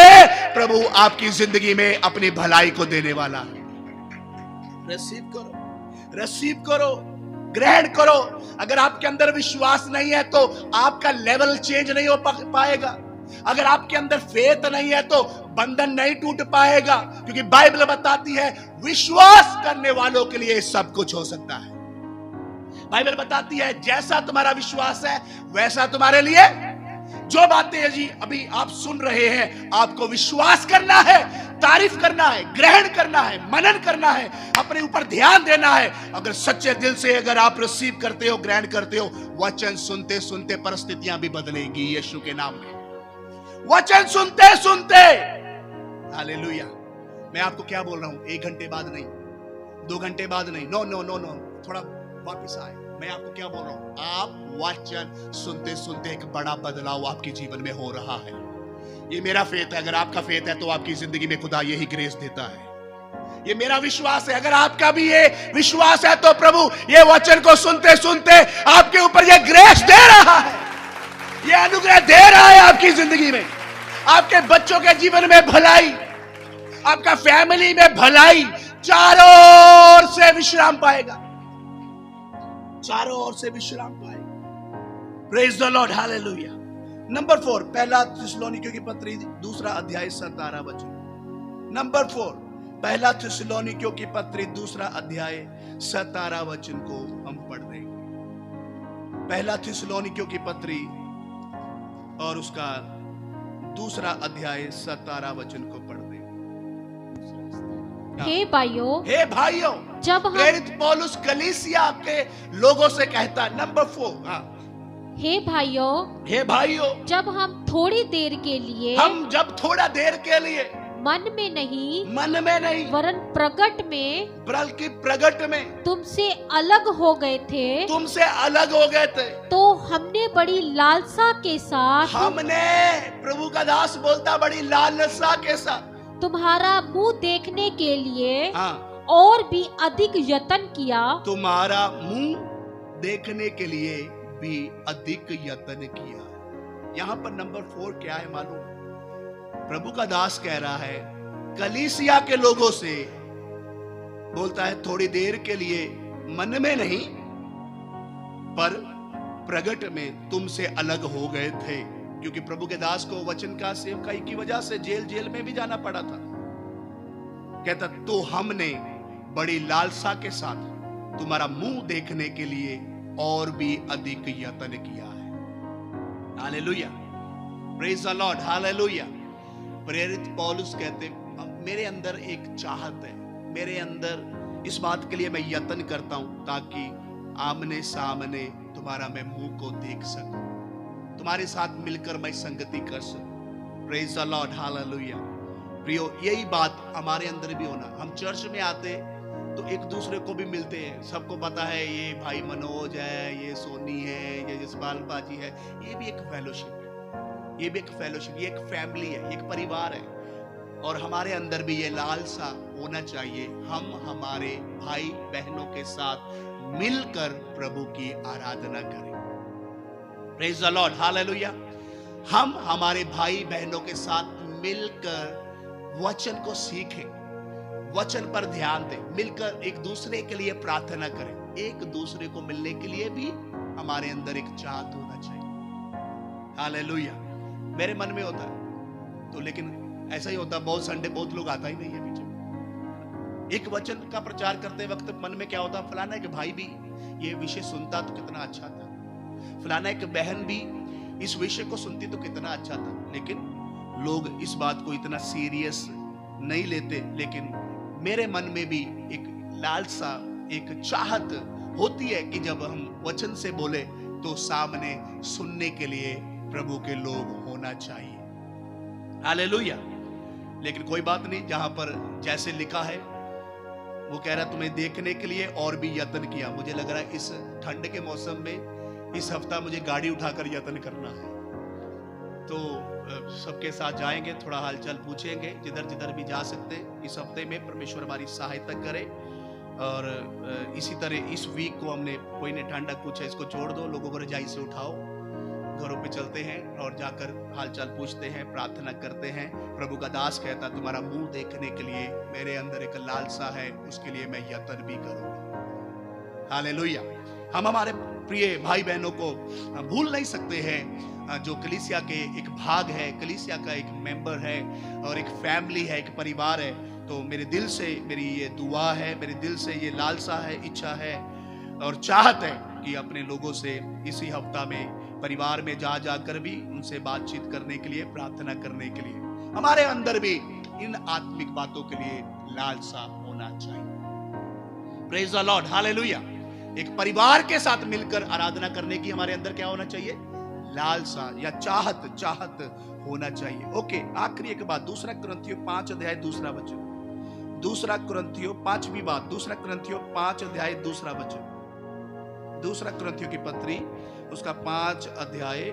प्रभु आपकी जिंदगी में अपनी भलाई को देने वाला है। रिसीव करो, रिसीव करो, ग्रहण करो। अगर आपके अंदर विश्वास नहीं है तो आपका लेवल चेंज नहीं हो पाएगा। अगर आपके अंदर फेथ नहीं है तो बंधन नहीं टूट पाएगा, क्योंकि बाइबल बताती है विश्वास करने वालों के लिए सब कुछ हो सकता है। बाइबल बताती है जैसा तुम्हारा विश्वास है वैसा तुम्हारे लिए। जो बातें जी अभी आप सुन रहे हैं, आपको विश्वास करना है, तारीफ करना है, ग्रहण करना है, मनन करना है, अपने ऊपर ध्यान देना है। अगर सच्चे दिल से अगर आप रिसीव करते हो, ग्रहण करते हो, वचन सुनते सुनते परिस्थितियां भी बदलेंगी यीशु के नाम में। वचन सुनते सुनते, हालेलुया। मैं आपको क्या बोल रहा हूं, 1 घंटे बाद नहीं, 2 घंटे बाद नहीं, नो नो नो नो, थोड़ा वापस आए। मैं आपको क्या बोल रहा हूं, आप वचन सुनते सुनते एक बड़ा बदलाव आपके जीवन में हो रहा है। ये मेरा फेथ है। अगर आपका फेथ है तो आपकी जिंदगी में खुदा यही ग्रेस देता है। ये मेरा विश्वास है। अगर आपका भी ये विश्वास है तो प्रभु ये वचन को सुनते सुनते आपके ऊपर ये ग्रेस दे रहा है, ये अनुग्रह दे रहा है आपकी जिंदगी में। आपके बच्चों के जीवन में भलाई, आपका फैमिली में भलाई, चारों ओर से विश्राम पाएगा, चारों ओर से विश्राम पाएगा। Praise the Lord, hallelujah. Number 4, पहला थिस्सलुनीकियों की पत्री 2 अध्याय 17 वचन। नंबर 4, पहला थिस्सलुनीकियों की पत्री 2 अध्याय 17 वचन को हम पढ़ रहे हैं। पहला थिस्सलुनीकियों की पत्री और उसका दूसरा अध्याय 17 वचन को पढ़ दे। हे भाइयों, हे भाइयों, जब हम प्रेरित पौलुस कलीसिया के लोगों से कहता है, नंबर 4, हे भाइयों, हे भाइयों, जब हम थोड़ी देर के लिए हम जब थोड़ा देर के लिए मन में नहीं वरन प्रकट में बल्कि प्रगट में तुमसे अलग हो गए थे, तुमसे अलग हो गए थे, तो हमने बड़ी लालसा के साथ हमने, प्रभु का दास बोलता, बड़ी लालसा के साथ तुम्हारा मुंह देखने के लिए हाँ, और भी अधिक यत्न किया। तुम्हारा मुंह देखने के लिए भी अधिक यत्न किया। यहाँ पर नंबर 4 क्या है मालूम? प्रभु का दास कह रहा है कलीसिया के लोगों से, बोलता है थोड़ी देर के लिए मन में नहीं पर प्रगट में तुमसे अलग हो गए थे, क्योंकि प्रभु के दास को वचन का सेवकाई की वजह से जेल में भी जाना पड़ा था। कहता तो हमने बड़ी लालसा के साथ तुम्हारा मुंह देखने के लिए और भी अधिक यत्न किया है। Hallelujah, praise the Lord, hallelujah. प्रेरित पौलुस कहते मेरे अंदर एक चाहत है, मेरे अंदर इस बात के लिए मैं यत्न करता हूं ताकि आमने सामने तुम्हारा मैं मुंह को देख सकूं, तुम्हारे साथ मिलकर मैं संगति कर सकूं। Praise the Lord, hallelujah. प्रियो, यही बात हमारे अंदर भी होना। हम चर्च में आते तो एक दूसरे को भी मिलते हैं, सबको पता है ये भाई मनोज है, ये सोनी है, ये जसपाल बाजी है, ये भी एक फेलोशिप है, ये भी एक फेलोशिप, ये एक फैमिली है, एक परिवार है। और हमारे अंदर भी ये लालसा होना चाहिए, हम हमारे भाई बहनों के साथ मिलकर प्रभु की आराधना करें। Praise the Lord, hallelujah. हम हमारे भाई बहनों के साथ मिलकर वचन को सीखें, वचन पर ध्यान दें, मिलकर एक दूसरे के लिए प्रार्थना करें। एक दूसरे को मिलने के लिए भी हमारे अंदर एक चाहत होना चाहिए। हालेलुया। मेरे मन में होता है तो, लेकिन ऐसा ही होता, बहुत संडे बहुत लोग आता ही नहीं है बीच में। एक वचन का प्रचार करते वक्त मन में क्या होता, फलाना एक भाई भी ये विषय सुनता तो कितना अच्छा था, फलाना एक बहन भी इस विषय को सुनती तो कितना अच्छा था। लेकिन लोग इस बात को इतना सीरियस नहीं लेते। लेकिन मेरे मन में भी एक लालसा, एक चाहत होती है कि जब हम वचन से बोले तो सामने सुनने के लिए प्रभु के लोग होना चाहिए। हालेलुया। लेकिन कोई बात नहीं, जहां पर जैसे लिखा है वो कह रहा तुम्हें देखने के लिए और भी यत्न किया। मुझे लग रहा है इस ठंड के मौसम में इस हफ्ता मुझे गाड़ी उठाकर यत्न करना है, तो सबके साथ जाएंगे, थोड़ा हालचाल पूछेंगे, जिधर जिधर भी जा सकते इस हफ्ते में परमेश्वर हमारी सहायता करे। और इसी तरह इस वीक को हमने, कोई ने ठंडक पूछा, इसको छोड़ दो, लोगों को रजाई से उठाओ, घरों पे चलते हैं और जाकर हालचाल पूछते हैं, प्रार्थना करते हैं। प्रभु का दास कहता तुम्हारा मुंह देखने के लिए मेरे अंदर एक लालसा है, उसके लिए मैं यत्न भी करूंगा। हालेलुया। हम हमारे प्रिय भाई बहनों को भूल नहीं सकते हैं, जो कलीसिया के एक भाग है, कलीसिया का एक मेंबर है और एक फैमिली है, एक परिवार है। तो मेरे दिल से मेरी ये दुआ है, मेरे दिल से ये लालसा है, इच्छा है और चाहत है कि अपने लोगों से इसी हफ्ता में परिवार में जा जाकर भी उनसे बातचीत करने के लिए, प्रार्थना करने के लिए, हमारे अंदर भी इन आत्मिक बातों के लिए लालसा होना चाहिए। Praise the Lord, hallelujah. एक परिवार के साथ मिलकर आराधना करने की हमारे अंदर क्या होना चाहिए? लालसा या चाहत होना चाहिए। ओके, आखिरी एक बात, 2 कुरिन्थियों 5 अध्याय 2 वचन। 2 कुरिन्थियों 5वीं बात, 2 कुरिन्थियों 5 अध्याय 2 वचन। 2 कुरिन्थियों की पत्री उसका 5 अध्याय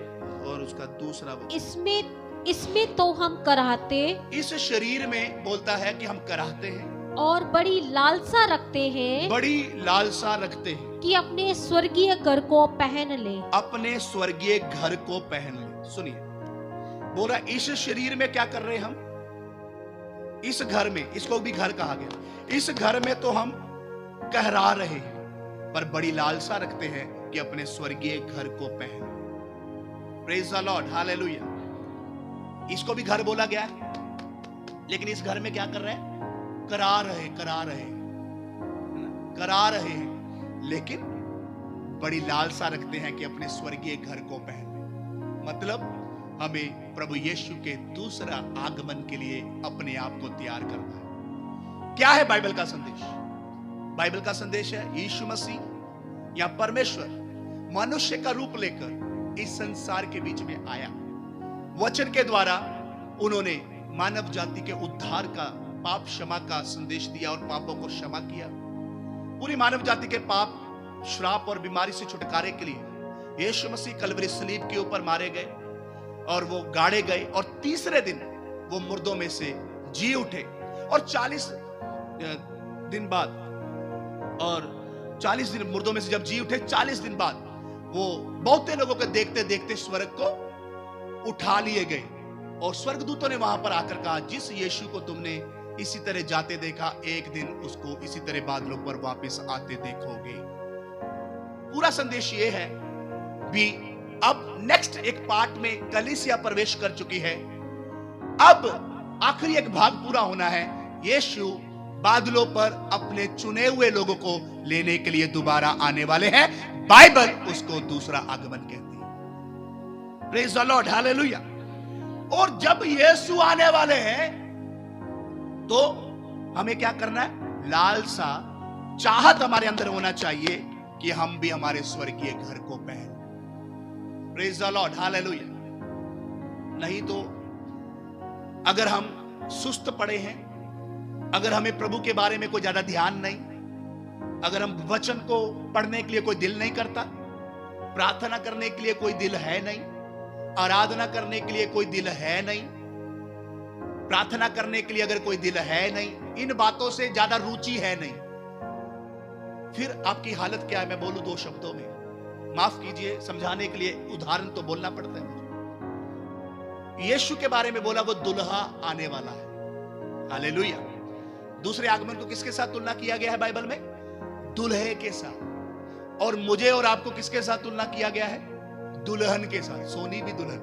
और उसका 2 वचन। इसमें तो हम कराहते, इस शरीर में बोलता है कि हम कराहते हैं और बड़ी लालसा रखते हैं, बड़ी लालसा रखते हैं कि अपने स्वर्गीय घर को पहन ले, अपने स्वर्गीय घर को पहन ले। सुनिए, बोला इस शरीर में क्या कर रहे हैं हम? इस घर में, इसको भी घर कहा गया, इस घर में तो हम कहरा रहे हैं, पर बड़ी लालसा रखते हैं कि अपने स्वर्गीय घर को पहने। Praise the Lord, hallelujah. इसको भी घर बोला गया है, लेकिन इस घर में क्या कर रहे हैं? करा रहे हैं, लेकिन बड़ी लालसा रखते हैं कि अपने स्वर्गीय घर को पहने। मतलब हमें प्रभु यीशु के दूसरा आगमन के लिए अपने आप को तैयार करना है। क्या है बाइबल का संदेश? बाइबल का संदेश है यीशु मसीह या परमेश्वर मनुष्य का रूप लेकर इस संसार के बीच में आया। वचन के द्वारा उन्होंने मानव जाति के उद्धार का, पाप क्षमा का संदेश दिया और पापों को क्षमा किया। पूरी मानव जाति के पाप, श्राप और बीमारी से छुटकारे के लिए यीशु मसीह कलवरी सलीब के ऊपर मारे गए और वो गाड़े गए और तीसरे दिन वो मुर्दों में से जी उठे। और 40 दिन बाद, और 40 दिन मुर्दों में से जब जी उठे, 40 दिन बाद वो बहुते लोगों को देखते देखते स्वर्ग को उठा लिए गए। और स्वर्गदूतों ने वहां पर आकर कहा, जिस यीशु को तुमने इसी तरह जाते देखा, एक दिन उसको इसी तरह बादलों पर वापस आते देखोगे। पूरा संदेश ये है भी। अब नेक्स्ट एक पार्ट में कलीसिया प्रवेश कर चुकी है। अब आखिरी एक भाग पूरा होना है। यीशु बादलों पर अपने चुने हुए लोगों को लेने के लिए दोबारा आने वाले हैं। बाइबल उसको दूसरा आगमन कहती है। Praise the Lord, hallelujah. और जब यीशु आने वाले हैं तो हमें क्या करना है? लालसा, चाहत हमारे अंदर होना चाहिए कि हम भी हमारे स्वर्गीय घर को पहने। Praise the Lord, hallelujah. नहीं तो अगर हम सुस्त पड़े हैं, अगर हमें प्रभु के बारे में कोई ज्यादा ध्यान नहीं, अगर हम वचन को पढ़ने के लिए कोई दिल नहीं करता, प्रार्थना करने के लिए कोई दिल है नहीं, आराधना करने के लिए कोई दिल है नहीं, प्रार्थना करने के लिए अगर कोई दिल है नहीं, इन बातों से ज्यादा रुचि है नहीं, फिर आपकी हालत क्या है? मैं बोलूं 2 शब्दों में, माफ कीजिए, समझाने के लिए उदाहरण तो बोलना पड़ता है। यीशु के बारे में बोला वो दुल्हा आने वाला है, हालेलुया। दूसरे आगमन को किसके साथ तुलना किया गया है बाइबल में? दुल्हे के साथ। और मुझे और आपको किसके साथ तुलना किया गया है? दुल्हन के साथ। सोनी भी दुल्हन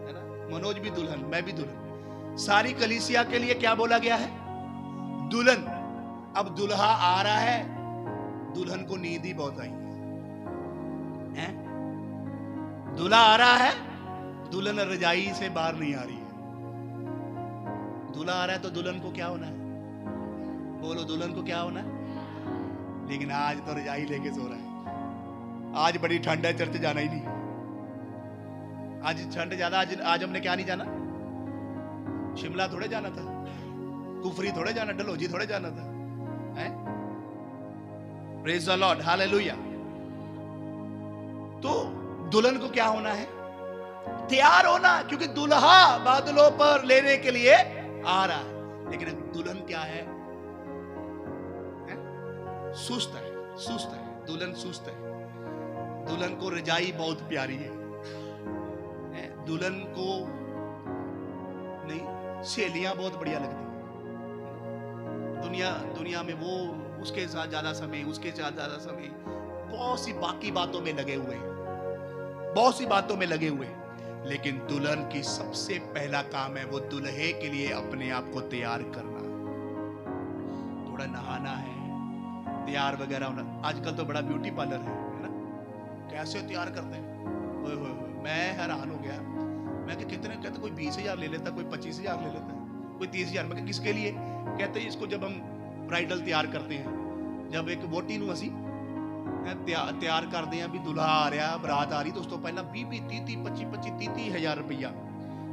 है ना, मनोज भी दुल्हन, मैं भी दुल्हन। सारी कलीसिया के लिए क्या बोला गया है? दुल्हन। अब दुल्हा आ रहा है, दुल्हन को नींद ही बहुत आई है। दूल्हा आ रहा है, दुल्हन रजाई से बाहर नहीं आ रही है। दूल्हा आ रहा है तो दुल्हन को क्या होना है? बोलो, दुल्हन को क्या होना है? लेकिन आज तो रजाई लेके सो रहा है। आज बड़ी ठंड है, चर्च जाना ही नहीं। आज ठंड ज्यादा। आज हमने क्या नहीं जाना? शिमला थोड़े जाना था, कुफरी थोड़े जाना, डलहौजी थोड़े जाना था। Praise the Lord, hallelujah. तो दुल्हन को क्या होना है? तैयार होना, क्योंकि दुल्हा बादलों पर लेने के लिए आ रहा है। लेकिन दुल्हन क्या है? सुस्त है, सुस्त है। दुल्हन सुस्त है। दुल्हन को रजाई बहुत प्यारी है। दुल्हन को नहीं, सहेलियां बहुत बढ़िया लगती है। दुनिया में वो उसके साथ ज्यादा समय, उसके साथ ज्यादा समय, बहुत सी बाकी बातों में लगे हुए हैं, बहुत सी बातों में लगे हुए हैं। लेकिन दुल्हन की सबसे पहला काम है वो दुल्हे के लिए अपने आप को तैयार करना। थोड़ा नहाना है, तैयार वगैरह होना। आजकल तो बड़ा ब्यूटी पार्लर है ना, कैसे तैयार करते हैं। ओए होए, मैं हैरान हो गया। मैं कि कितने कहते, कोई 20,000 ले लेता, कोई 25,000 ले लेता, कोई 30,000। मैं किसके लिए? कहते हैं इसको जब हम ब्राइडल तैयार करते हैं, जब एक वोटी नू असी तैयार करते हैं, भी दुल्हा आ रहा, बरात आ रही, तो उस तो पहला 20, 30, 25, 30,000 रुपया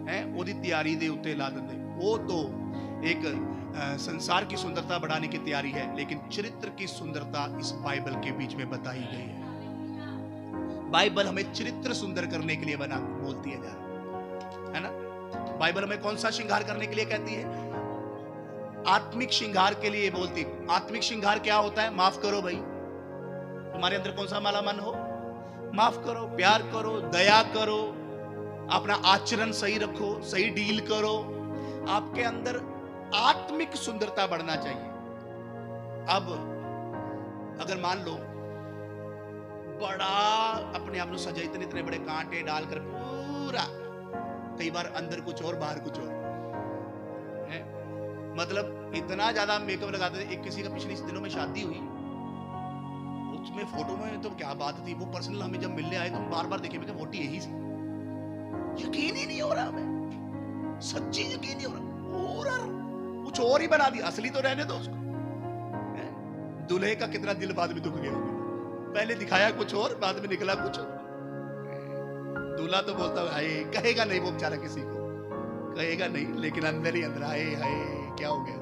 है ओदी तैयारी दे उत्ते ला देंगे। वो तो एक संसार की सुंदरता बढ़ाने की तैयारी है, लेकिन चरित्र की सुंदरता इस बाइबल के बीच में बताई गई है। बाइबल हमें चरित्र सुंदर करने के लिए बना बोलती है ना। बाइबल हमें कौन सा श्रृंगार करने के लिए कहती है? आत्मिक श्रृंगार के लिए बोलती है। आत्मिक श्रृंगार क्या होता है? माफ करो भाई, तुम्हारे अंदर कौन सा माला मन हो, माफ करो, प्यार करो, दया करो, अपना आचरण सही रखो, सही डील करो। आपके अंदर आत्मिक सुंदरता बढ़ना चाहिए। अब अगर मान लो बड़ा अपने आप को सजा, इतने बड़े कांटे डालकर पूरा, कई बार अंदर कुछ और बाहर कुछ और है, मतलब इतना ज्यादा मेकअप लगाते थे। एक किसी का पिछले दिनों में शादी हुई, में फोटो में तो क्या बात थी, वो पर्सनल हमें जब मिलने आए तो हम बार बार देखे, मैं वोटी यही सी, यकीन ही नहीं हो रहा, हमें सच्ची यकीन नहीं हो रहा, और कुछ और ही बना दिया, असली तो रहने दो उसको। दूल्हे का कितना दिल बाद में दुख गया, पहले दिखाया कुछ और, बाद में निकला कुछ और। दूल्हा तो बोलता है, कहेगा नहीं वो बेचारा, किसी को कहेगा नहीं, लेकिन अंदर ही अंदर हाय हाय क्या हो गया।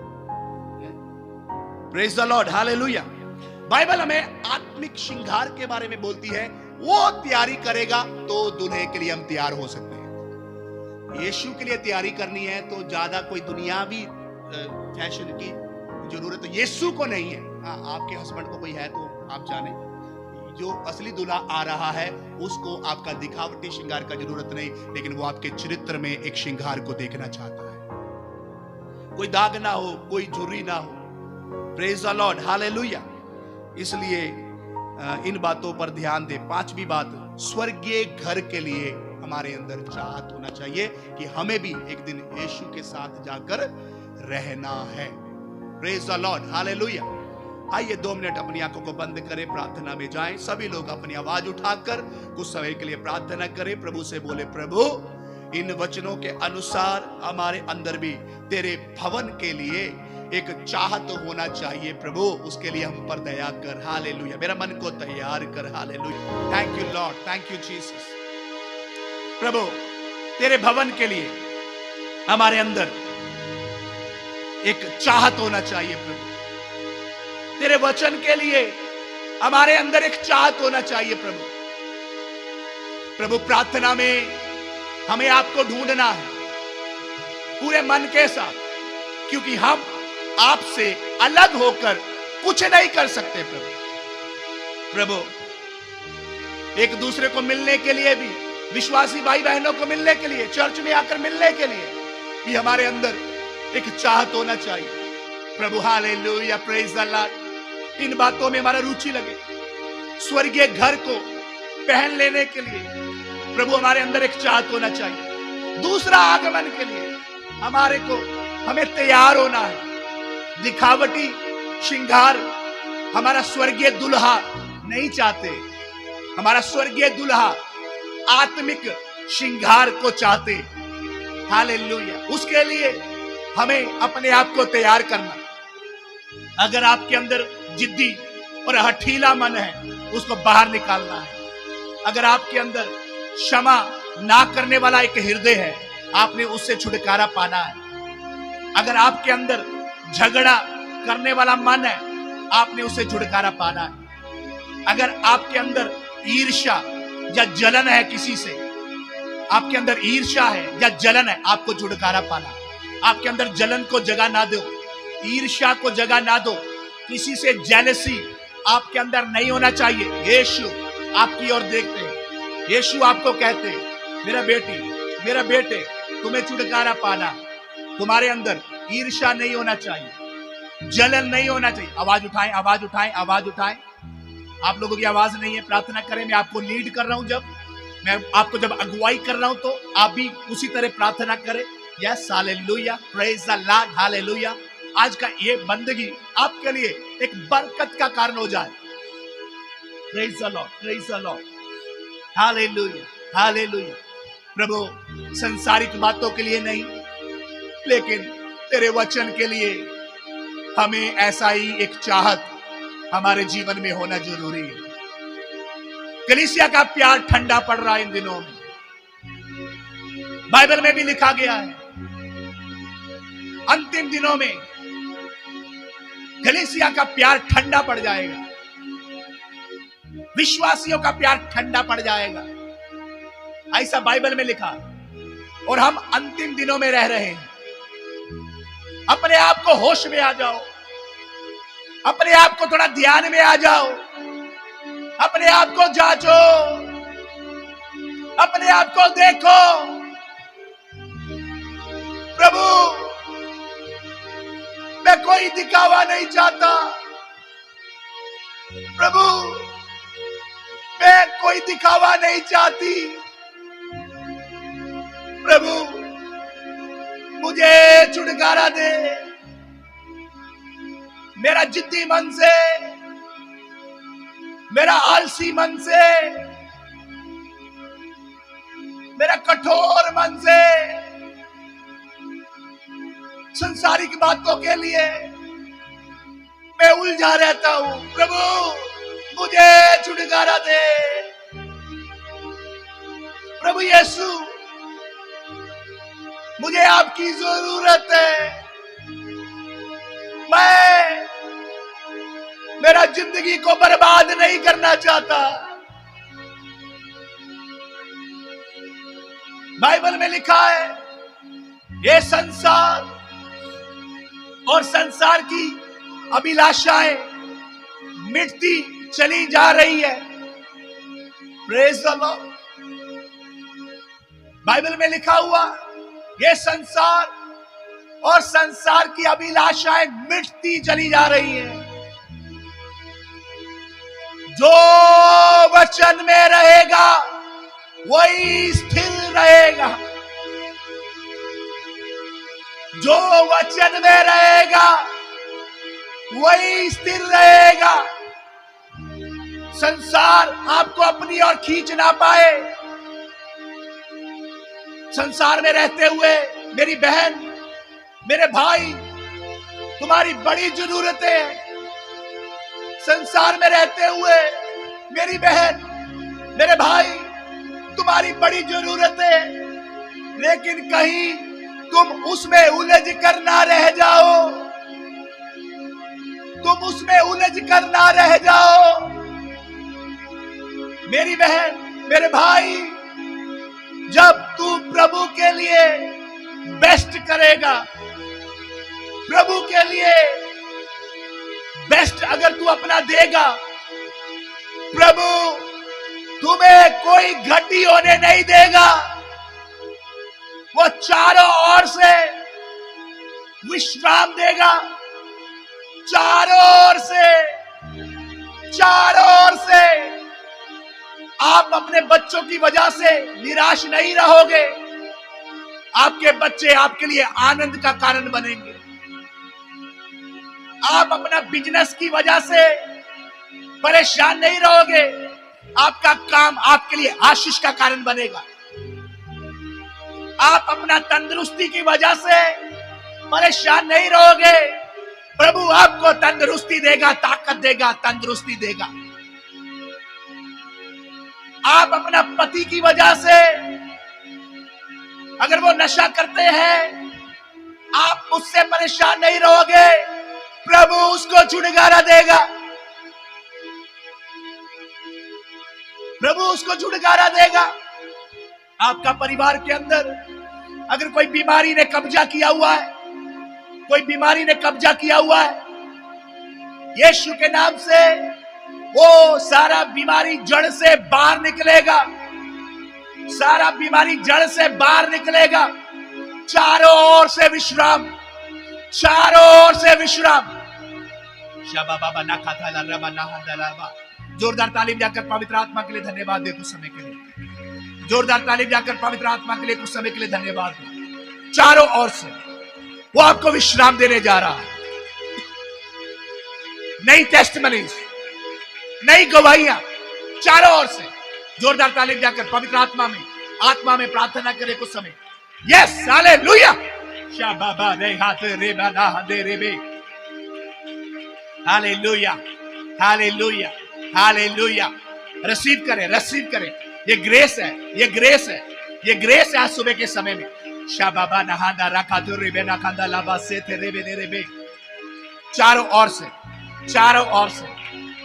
Praise the Lord, hallelujah. Bible हमें आत्मिक श्रृंगार के बारे में बोलती है, वो तैयारी करेगा तो दूल्हे के लिए हम तैयार हो सकते हैं। यीशु के लिए तैयारी करनी है तो ज्यादा कोई दुनियावी फैशन की जरूरत तो यीशु को नहीं है। हाँ, आपके हस्बैंड को कोई है तो आप जाने, जो असली दूल्हा आ रहा है उसको आपका दिखावटी श्रृंगार का जरूरत नहीं, लेकिन वो आपके चरित्र में एक श्रृंगार को देखना चाहता है, कोई दाग ना हो, कोई झुर्री ना हो। Praise the Lord, hallelujah. इसलिए इन बातों पर ध्यान दे। पांचवी बात, स्वर्गीय घर के लिए हमारे अंदर चाहत होना चाहिए कि हमें भी एक दिन यीशु के साथ जाकर रहना है। Praise the Lord, hallelujah. आइए 2 मिनट अपनी आंखों को बंद करें, प्रार्थना में जाएं। सभी लोग अपनी आवाज उठाकर कुछ समय के लिए प्रार्थना करें, प्रभु से बोले, प्रभु इन वचनों के अनुसार हमारे अंदर भी तेरे भवन के लिए एक चाहत होना चाहिए प्रभु, उसके लिए हम पर दया कर। हालेलुया, मेरा मन को तैयार कर। Hallelujah, thank you Lord, thank you Jesus. प्रभु तेरे भवन के लिए हमारे अंदर एक चाहत होना चाहिए प्रभु, तेरे वचन के लिए हमारे अंदर एक चाहत होना चाहिए प्रभु। प्रभु प्रार्थना में हमें आपको ढूंढना है पूरे मन के साथ, क्योंकि हम आपसे अलग होकर कुछ नहीं कर सकते प्रभु। प्रभु एक दूसरे को मिलने के लिए भी, विश्वासी भाई बहनों को मिलने के लिए, चर्च में आकर मिलने के लिए भी हमारे अंदर एक चाहत होना चाहिए प्रभु। Hallelujah, praise the Lord. इन बातों में हमारा रुचि लगे, स्वर्गीय घर को पहन लेने के लिए प्रभु हमारे अंदर एक चाहत होना चाहिए। दूसरा आगमन के लिए हमें तैयार होना है। दिखावटी श्रृंगार हमारा स्वर्गीय दुल्हा नहीं चाहते, हमारा स्वर्गीय दुल्हा आत्मिक श्रृंगार को चाहते। हालेलुया, उसके लिए हमें अपने आप को तैयार करना। अगर आपके अंदर जिद्दी और हठीला मन है, उसको बाहर निकालना है। अगर आपके अंदर क्षमा ना करने वाला एक हृदय है, आपने उससे छुटकारा पाना है। अगर आपके अंदर झगड़ा करने वाला मन है, आपने उससे छुटकारा पाना है। अगर आपके अंदर ईर्ष्या या जलन है किसी से, आपके अंदर ईर्ष्या है या जलन है, आपको छुटकारा पाना है। आपके अंदर जलन को जगह ना दो, ईर्ष्या को जगह ना दो, किसी से जेलसी आपके अंदर नहीं होना चाहिए। यीशु आपकी ओर देखते हैं, यीशु आपको कहते हैं, मेरा बेटी, मेरा बेटे, तुम्हें छुटकारा पाना, तुम्हारे अंदर ईर्ष्या नहीं होना चाहिए, जलन नहीं होना चाहिए। आवाज उठाएं, आवाज उठाएं, आवाज उठाएं। आप लोगों की आवाज नहीं है, प्रार्थना करें। मैं आपको लीड कर रहा हूं, जब मैं आपको जब अगुवाई कर रहा हूं तो आप भी उसी तरह प्रार्थना करें। Yes, hallelujah, praise the Lord, hallelujah. आज का ये बंदगी आपके लिए एक बरकत का कारण हो जाए। Praise the Lord, praise the Lord, hallelujah, hallelujah. प्रभु संसारिक बातों के लिए नहीं, लेकिन तेरे वचन के लिए हमें ऐसा ही एक चाहत हमारे जीवन में होना जरूरी है। कलीसिया का प्यार ठंडा पड़ रहा है इन दिनों में, बाइबल में भी लिखा गया है अंतिम दिनों में कलीसिया का प्यार ठंडा पड़ जाएगा, विश्वासियों का प्यार ठंडा पड़ जाएगा, ऐसा बाइबल में लिखा। और हम अंतिम दिनों में रह रहे हैं। अपने आप को होश में आ जाओ, अपने आप को थोड़ा ध्यान में आ जाओ, अपने आप को जांचो, अपने आप को देखो। प्रभु मैं कोई दिखावा नहीं चाहता, प्रभु मैं कोई दिखावा नहीं चाहती, प्रभु मुझे छुटकारा दे। मेरा जिद्दी मन से मेरा आलसी मन से, मेरा कठोर मन से संसारिक बातों के लिए मैं उलझा रहता हूं। प्रभु मुझे छुटकारा दे। प्रभु यीशु, मुझे आपकी जरूरत है। मैं मेरा जिंदगी को बर्बाद नहीं करना चाहता। बाइबल में लिखा है, ये संसार और संसार की अभिलाषाएं मिटती चली जा रही है। Praise the Lord. बाइबल में लिखा हुआ, ये संसार और संसार की अभिलाषाएं मिटती चली जा रही है। जो वचन में रहेगा वही स्थिर रहेगा। जो वचन में रहेगा वही स्थिर रहेगा। संसार आपको अपनी ओर खींच ना पाए। संसार में रहते हुए मेरी बहन, मेरे भाई, तुम्हारी बड़ी जरूरतें हैं। संसार में रहते हुए मेरी बहन, मेरे भाई, तुम्हारी बड़ी जरूरतें हैं। लेकिन कहीं तुम उसमें उलझ कर ना रह जाओ। तुम उसमें उलझ कर ना रह जाओ। मेरी बहन, मेरे भाई, जब तू प्रभु के लिए बेस्ट करेगा, प्रभु के लिए बेस्ट अगर तू अपना देगा, प्रभु तुम्हें कोई घटी होने नहीं देगा। वो चारों ओर से विश्राम देगा। चारों ओर से, चारों ओर से आप अपने बच्चों की वजह से निराश नहीं रहोगे। आपके बच्चे आपके लिए आनंद का कारण बनेंगे। आप अपना बिजनेस की वजह से परेशान नहीं रहोगे। आपका काम आपके लिए आशीष का कारण बनेगा। आप अपना तंदुरुस्ती की वजह से परेशान नहीं रहोगे। प्रभु आपको तंदुरुस्ती देगा, ताकत देगा, तंदुरुस्ती देगा। आप अपना पति की वजह से, अगर वो नशा करते हैं, आप उससे परेशान नहीं रहोगे। प्रभु उसको छुटकारा देगा। प्रभु उसको छुटकारा देगा। आपका परिवार के अंदर अगर कोई बीमारी ने कब्जा किया हुआ है, कोई बीमारी ने कब्जा किया हुआ है, यीशु के नाम से वो सारा बीमारी जड़ से बाहर निकलेगा। सारा बीमारी जड़ से बाहर निकलेगा। चारों ओर से विश्राम, चारों ओर से विश्राम। जोरदार तालीम जाकर पवित्र आत्मा के लिए धन्यवाद दे कुछ समय के लिए। जोरदार तालीम जाकर पवित्र आत्मा के लिए कुछ समय के लिए धन्यवाद दे। चारों ओर से वो आपको विश्राम देने जा रहा है। नई टेस्टमनीज, नई गवाहियां चारों ओर से। जोरदार तालीम जाकर पवित्र आत्मा में प्रार्थना करें कुछ समय। Yes, hallelujah. शाबाबा रे हाथ रे बना दे रे बे। Hallelujah, hallelujah, hallelujah. रिसीव करें, रिसीव करें। ये ग्रेस है, ये ग्रेस है, ये ग्रेस है आज सुबह के समय में। शाबाबा नहादा रखा तो रे बेना खांदा लाबा से थे रे बे रे बे। चारों ओर से, चारों ओर से,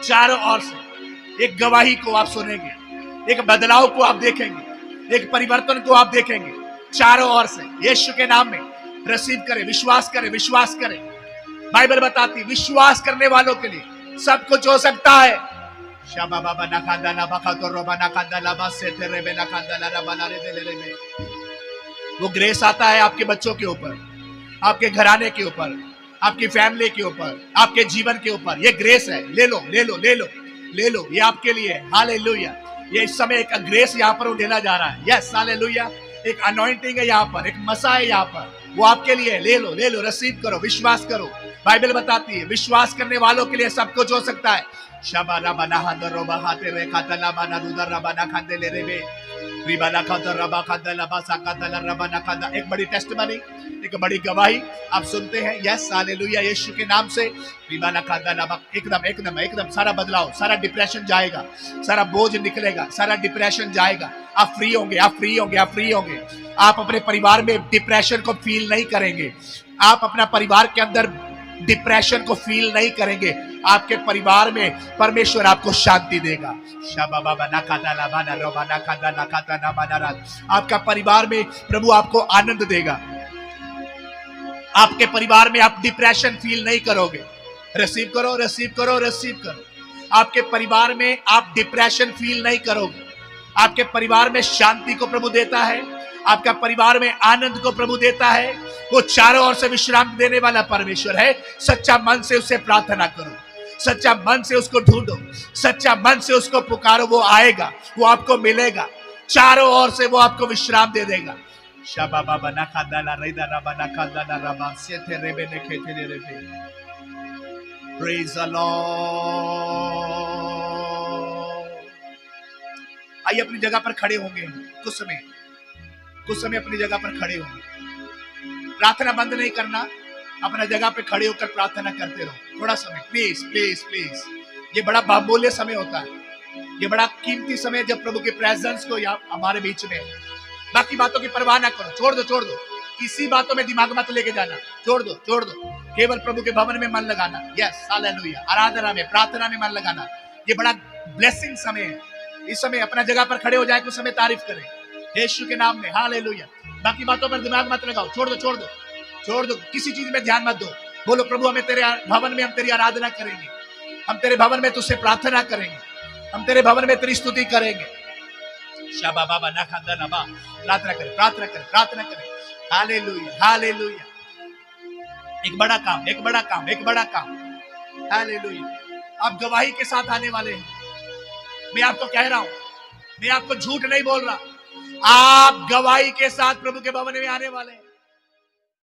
चारों ओर से एक गवाही को आप सुनेंगे, एक बदलाव को आप देखेंगे, एक परिवर्तन को आप देखेंगे। चारों ओर से यीशु के नाम में रिसीव करें, विश्वास करें, विश्वास करें। बाइबल बताती विश्वास करने वालों के लिए सब कुछ हो सकता है। शाबा बाबा ना खांदा ना बखा तो रोबा ना खांदा ना बस से तेरे बे ना खांदा ना बना रे दे ले में। वो ग्रेस आता है आपके बच्चों के ऊपर, आपके घराने के ऊपर, आपकी फैमिली के ऊपर, आपके जीवन के ऊपर। ये ग्रेस है। ले लो, ले लो, ले लो, ले लो। ये आपके लिए है। हालेलुया। ये इस समय एक ग्रेस यहाँ पर उठेला जा रहा है। Yes, hallelujah. एक अनॉइंटिंग है यहाँ पर, एक मसा है यहाँ पर, वो आपके लिए है। ले लो, ले लो, रिसीव करो, विश्वास करो। बाइबल बताती है विश्वास करने वालों के लिए सब कुछ हो सकता है। शबाना बना हदरो बहाते रे खातला बना रुदर रबना खाते ले रे रिबाना खाता रबा खाता लबा साकाता रबना खाता। एक बड़ी टेस्टमनी, एक बड़ी गवाही आप सुनते हैं। यस हालेलुया, यीशु के नाम से रिबाना खाता लबा एकदम एकदम एकदम सारा बदलाव, सारा डिप्रेशन जाएगा, सारा बोझ निकलेगा, सारा डिप्रेशन जाएगा। आप फ्री होंगे, आप फ्री होंगे, आप फ्री होंगे। आप अपने परिवार में डिप्रेशन को फील नहीं करेंगे। आप अपना परिवार के अंदर डिप्रेशन को फील नहीं करेंगे। आपके परिवार में परमेश्वर आपको शांति देगा। आपका परिवार में प्रभु आपको आनंद देगा। आपके परिवार में आप डिप्रेशन फील नहीं करोगे। रिसीव करो, रिसीव करो, रिसीव करो। आपके परिवार में आप डिप्रेशन फील नहीं करोगे। आपके परिवार में शांति को प्रभु देता है। आपका परिवार में आनंद को प्रभु देता है। वो चारों ओर से विश्राम देने वाला परमेश्वर है। सच्चा मन से उससे प्रार्थना करो, सच्चा मन से उसको ढूंढो, सच्चा मन से उसको पुकारो। वो आएगा, वो आपको मिलेगा। चारों ओर से वो आपको विश्राम दे देगा। शाबा बना खादाला रेदा बना खादाला रबा से थे रेबे ने खेते ने रेबे। Praise the Lord. आइए अपनी जगह पर खड़े होंगे। कुछ समय अपनी जगह पर खड़े होंगे। प्रार्थना बंद नहीं करना, अपना जगह पे खड़े होकर प्रार्थना करते रहो थोड़ा समय। प्लीज प्लीज प्लीज, ये बड़ा बहुमूल्य समय होता है, ये बड़ा कीमती समय जब प्रभु के प्रेजेंस को हमारे बीच में। बाकी बातों की परवाह ना करो, छोड़ दो, छोड़ दो। किसी बातों में दिमाग मत लेके जाना, छोड़ दो, छोड़ दो। केवल प्रभु के भवन में मन लगाना। यस हालेलुया, आराधना में, प्रार्थना में मन लगाना। ये बड़ा ब्लेसिंग समय है। इस समय अपना जगह पर खड़े हो जाए, कुछ समय तारीफ करें यीशु के नाम में। हालेलुया। बाकी बातों पर दिमाग मत लगाओ, छोड़ दो, छोड़ दो, छोड़ दो। किसी चीज में ध्यान मत दो। बोलो प्रभु हमें तेरे भवन में हम तेरी आराधना करेंगे, हम तेरे भवन में तुझसे प्रार्थना करेंगे, हम तेरे भवन में तेरी स्तुति करेंगे। शाबा बाबा ना खादा नबा, प्रार्थना करें, प्रार्थना करें, प्रार्थना करें। Hallelujah, hallelujah. एक बड़ा काम, एक बड़ा काम, एक बड़ा काम। हालेलुया। आप गवाही के साथ आने वाले हैं। मैं आपको कह रहा हूं, मैं आपको झूठ नहीं बोल रहा। आप गवाही के साथ प्रभु के भवन में आने वाले हैं।